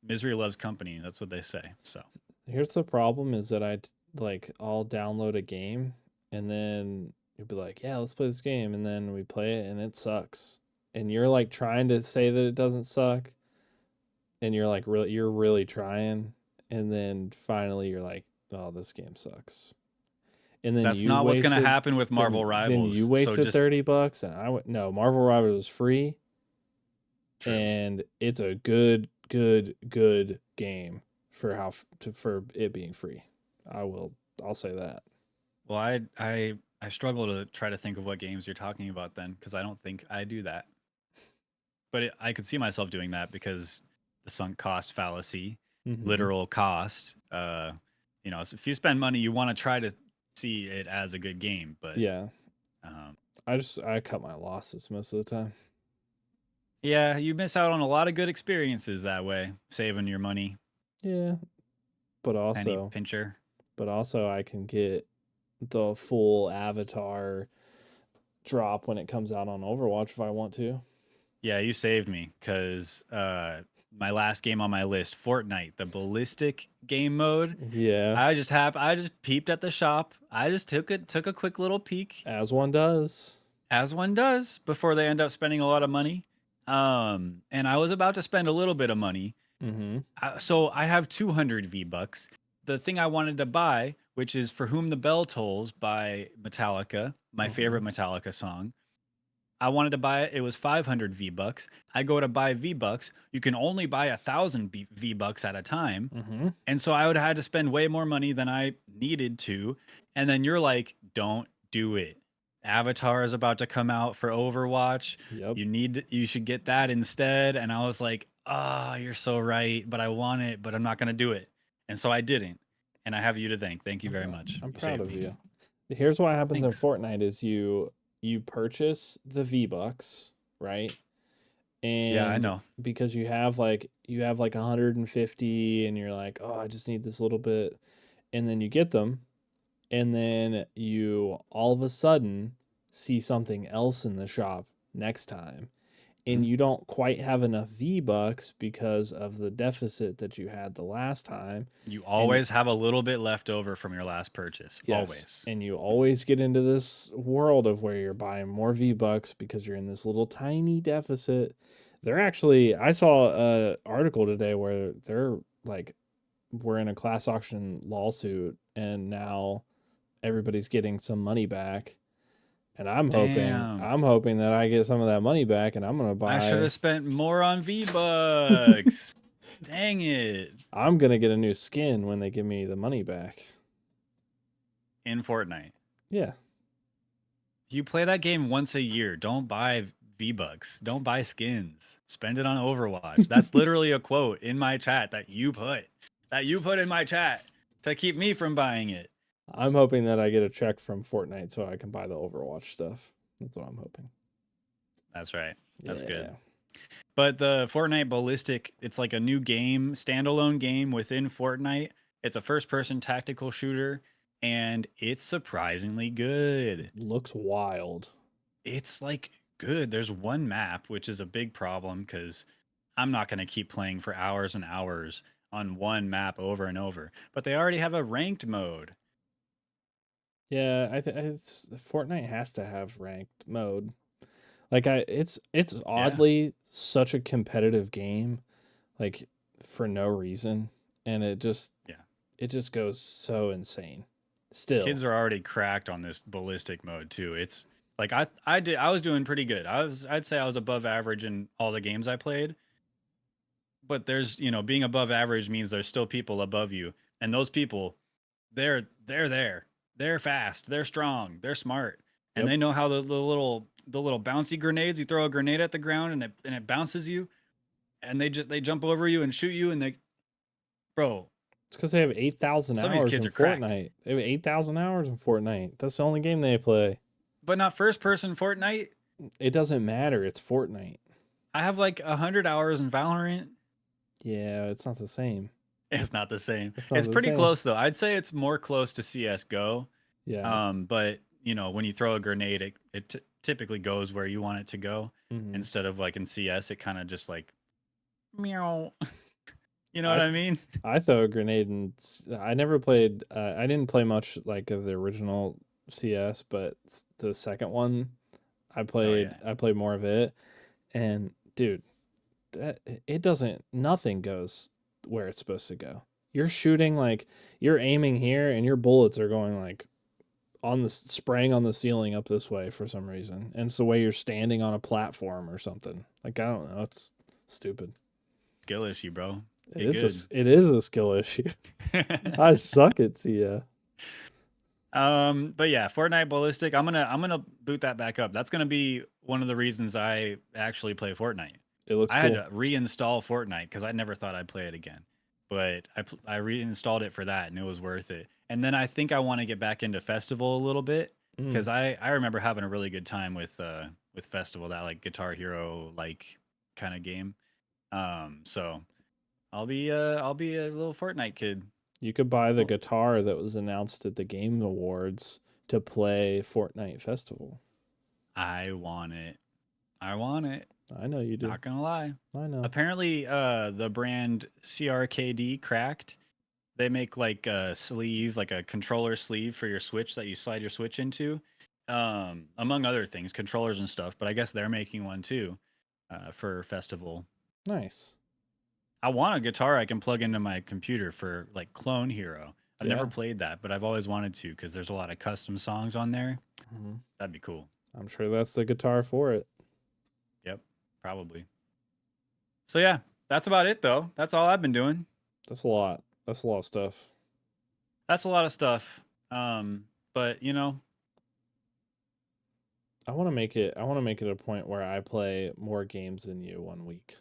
misery loves company. That's what they say. So Here's the problem is that I'll download a game and then you'll be like, "Yeah, let's play this game." And then we play it and it sucks. And you're like trying to say that it doesn't suck and you're like you're really trying and then finally you're like, "Oh, this game sucks." And then that's you not what's gonna wasted happen with Marvel then you Rivals. So wasted just $30 and no, Marvel Rivals was free true. and it's a good game for for it being free. I'll say that. Well, I struggle to try to think of what games you're talking about then, because I don't think I do that. But I could see myself doing that because the sunk cost fallacy, Mhm. literal cost. If you spend money, you want to try to see it as a good game. But Yeah. um, I cut my losses most of the time. yeah, you miss out on a lot of good experiences that way, saving your money, Yeah, but penny also pincher. I can get the full avatar drop when it comes out on Overwatch if I want to. Yeah, you saved me because my last game on my list, Fortnite, the ballistic game mode. Yeah, I just peeped at the shop. I just took a quick little peek, as one does. as one does, before they end up spending a lot of money. And I was about to spend a little bit of money. Mhm. So I have 200 V-Bucks. The thing I wanted to buy, which is For Whom the Bell Tolls by Metallica, my Mhm. favorite Metallica song. I wanted to buy it. It was 500 V-Bucks. I go to buy V-Bucks. You can only buy 1,000 V-Bucks at a time. Mhm. And so I would have had to spend way more money than I needed to. And then you're like, don't do it. Avatar is about to come out for Overwatch. Yep. You should get that instead. And I was like, ah, you're so right, but I want it, but I'm not going to do it. And so I didn't. And I have you to thank. Thank you very much. I'm You proud saved of me. you. Here's what happens in Thanks. Fortnite is you purchase the V-Bucks, right? Yeah, I And know. because you have like 150 and you're like, "Oh, I just need this little bit." And then you get them and then you all of a sudden see something else in the shop next time and Mhm. you don't quite have enough V-Bucks because of the deficit that you had the last time. You And always have a little bit left over from your last purchase. yes, Always. and you always get into this world of where you're buying more V-Bucks because you're in this little tiny deficit. I saw a article today where they're like, we're in a class auction lawsuit and now everybody's getting some money back. And Damn. I'm hoping that I get some of that money back and I should buy, have spent more on V-Bucks. Dang it. I'm gonna get a new skin when they give me the money back. In Fortnite. Yeah. You play that game once a year. Don't buy V-Bucks. Don't buy skins. Spend it on Overwatch. That's literally a quote in my chat that you put in my chat to keep me from buying it. I'm hoping that I get a check from Fortnite so I can buy the Overwatch stuff. That's what I'm hoping. That's right. That's good. Yeah. But the Fortnite Ballistic, it's like a new game, standalone game within Fortnite. It's a first-person tactical shooter, and it's surprisingly good. Looks wild. It's like good. There's one map, which is a big problem because I'm not going to keep playing for hours and hours on one map over and over. But they already have a ranked mode. Yeah, it's Fortnite has to have ranked mode. Like it's Yeah. oddly such a competitive game, like for no reason, and Yeah. it just goes so insane. Still, Kids are already cracked on this ballistic mode too. It's like I was doing pretty good. I'd say I was above average in all the games I played. But being above average means there's still people above you. And those people, they're there. They're fast, they're strong, they're smart. and Yep. they know how the little bouncy grenades. You throw a grenade at the ground and it bounces you, and they jump over you and shoot you, and they, bro. It's because they have 8,000 Some of these hours kids in are cracked. Fortnite. They have 8,000 hours in Fortnite. That's the only game they play. But not first person Fortnite. It doesn't matter. It's Fortnite. I have like 100 hours in Valorant. Yeah, it's not the same. It's not the same. It's not It's the pretty same. close though. I'd say it's more close to CS:GO. Yeah. But you know, when you throw a grenade, it typically goes where you want it to go, Mhm. instead of like in CS, it kind of just like meow. You know I what I mean? I throw a grenade and I never played. I didn't play much like of the original CS, but the second one, I Oh played. yeah. I played more of it, and dude, that it doesn't. Nothing goes where it's supposed to go. You're shooting like you're aiming here, and your bullets are going like on the spraying on the ceiling up this way for some reason, and it's the way you're standing on a platform or something. Like I don't know. It's stupid. Skill issue, bro. It Get is. good. It is a skill issue. I suck at CS. But yeah, Fortnite Ballistic. I'm gonna boot that back up. That's gonna be one of the reasons I actually play Fortnite. It looks I had cool. to reinstall Fortnite because I never thought I'd play it again. But I reinstalled it for that, and it was worth it. And then I think I want to get back into Festival a little bit, because Mm. I remember having a really good time with Festival, that like Guitar Hero like kind of game. So I'll be a little Fortnite kid. You could buy the Cool. guitar that was announced at the Game Awards to play Fortnite Festival. I want it. I want it. I know you do. Not gonna lie. I know. Apparently, the brand CRKD Cracked, they make like a sleeve, like a controller sleeve for your Switch that you slide your Switch into, among other things, controllers and stuff. But I guess they're making one too, for Festival. Nice. I want a guitar I can plug into my computer for like Clone Hero. I've never Yeah. played that, but I've always wanted to because there's a lot of custom songs on there. Mhm. That'd be cool. I'm sure that's the guitar for it. Yep, probably. So yeah, that's about it though. That's all I've been doing. That's a lot. That's a lot of stuff. That's a lot of stuff. But you know, I want to make it. I want to make it a point where I play more games than you one week.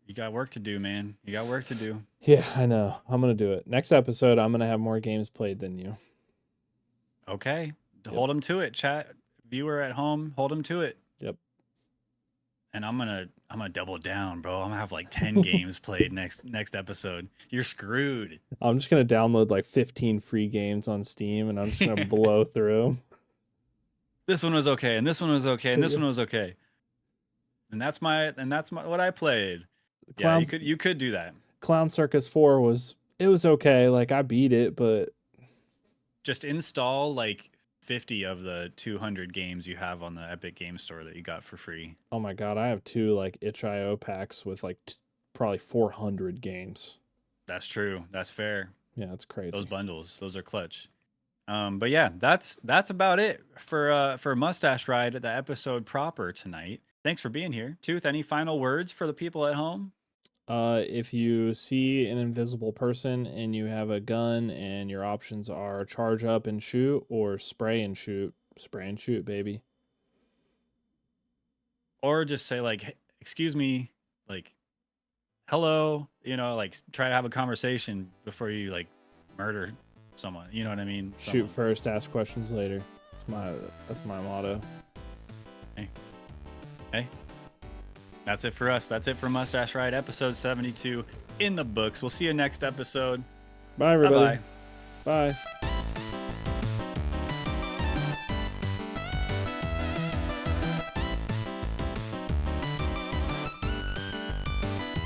you got work to do, man. You got work to do. Yeah, I know. I'm gonna do it. Next episode, I'm gonna have more games played than you. Okay, Yep. hold them to it, chat viewer at home. Hold them to it. Yep. And I'm gonna double down, bro. I'm gonna have like 10 games played next episode. You're screwed. I'm just gonna download like 15 free games on Steam, and I'm just gonna blow through them. This one was okay, and this one was okay, and this Yeah. one was okay. And that's my what I played. Clown, Yeah, you could do that. Clown Circus 4 was okay. Like I beat it, but Just install like 50 of the 200 games you have on the Epic Game Store that you got for free. oh my god, I have 2 like itch.io packs with like probably 400 games. That's true. That's fair. Yeah, it's crazy. Those bundles, those are clutch. But yeah, that's about it for Mustache Ride, the episode proper tonight. Thanks for being here. Tooth, any final words for the people at home? If you see an invisible person and you have a gun and your options are charge up and shoot or spray and shoot, baby. Or just say like, "Hey, excuse me," like, hello, you know, like try to have a conversation before you like murder someone. You know what I mean? Shoot first, ask questions later. That's my motto. Hey, that's it for us. That's it for Mustache Ride, episode 72 in the books. We'll see you next episode. Bye, everybody. Bye-bye. Bye.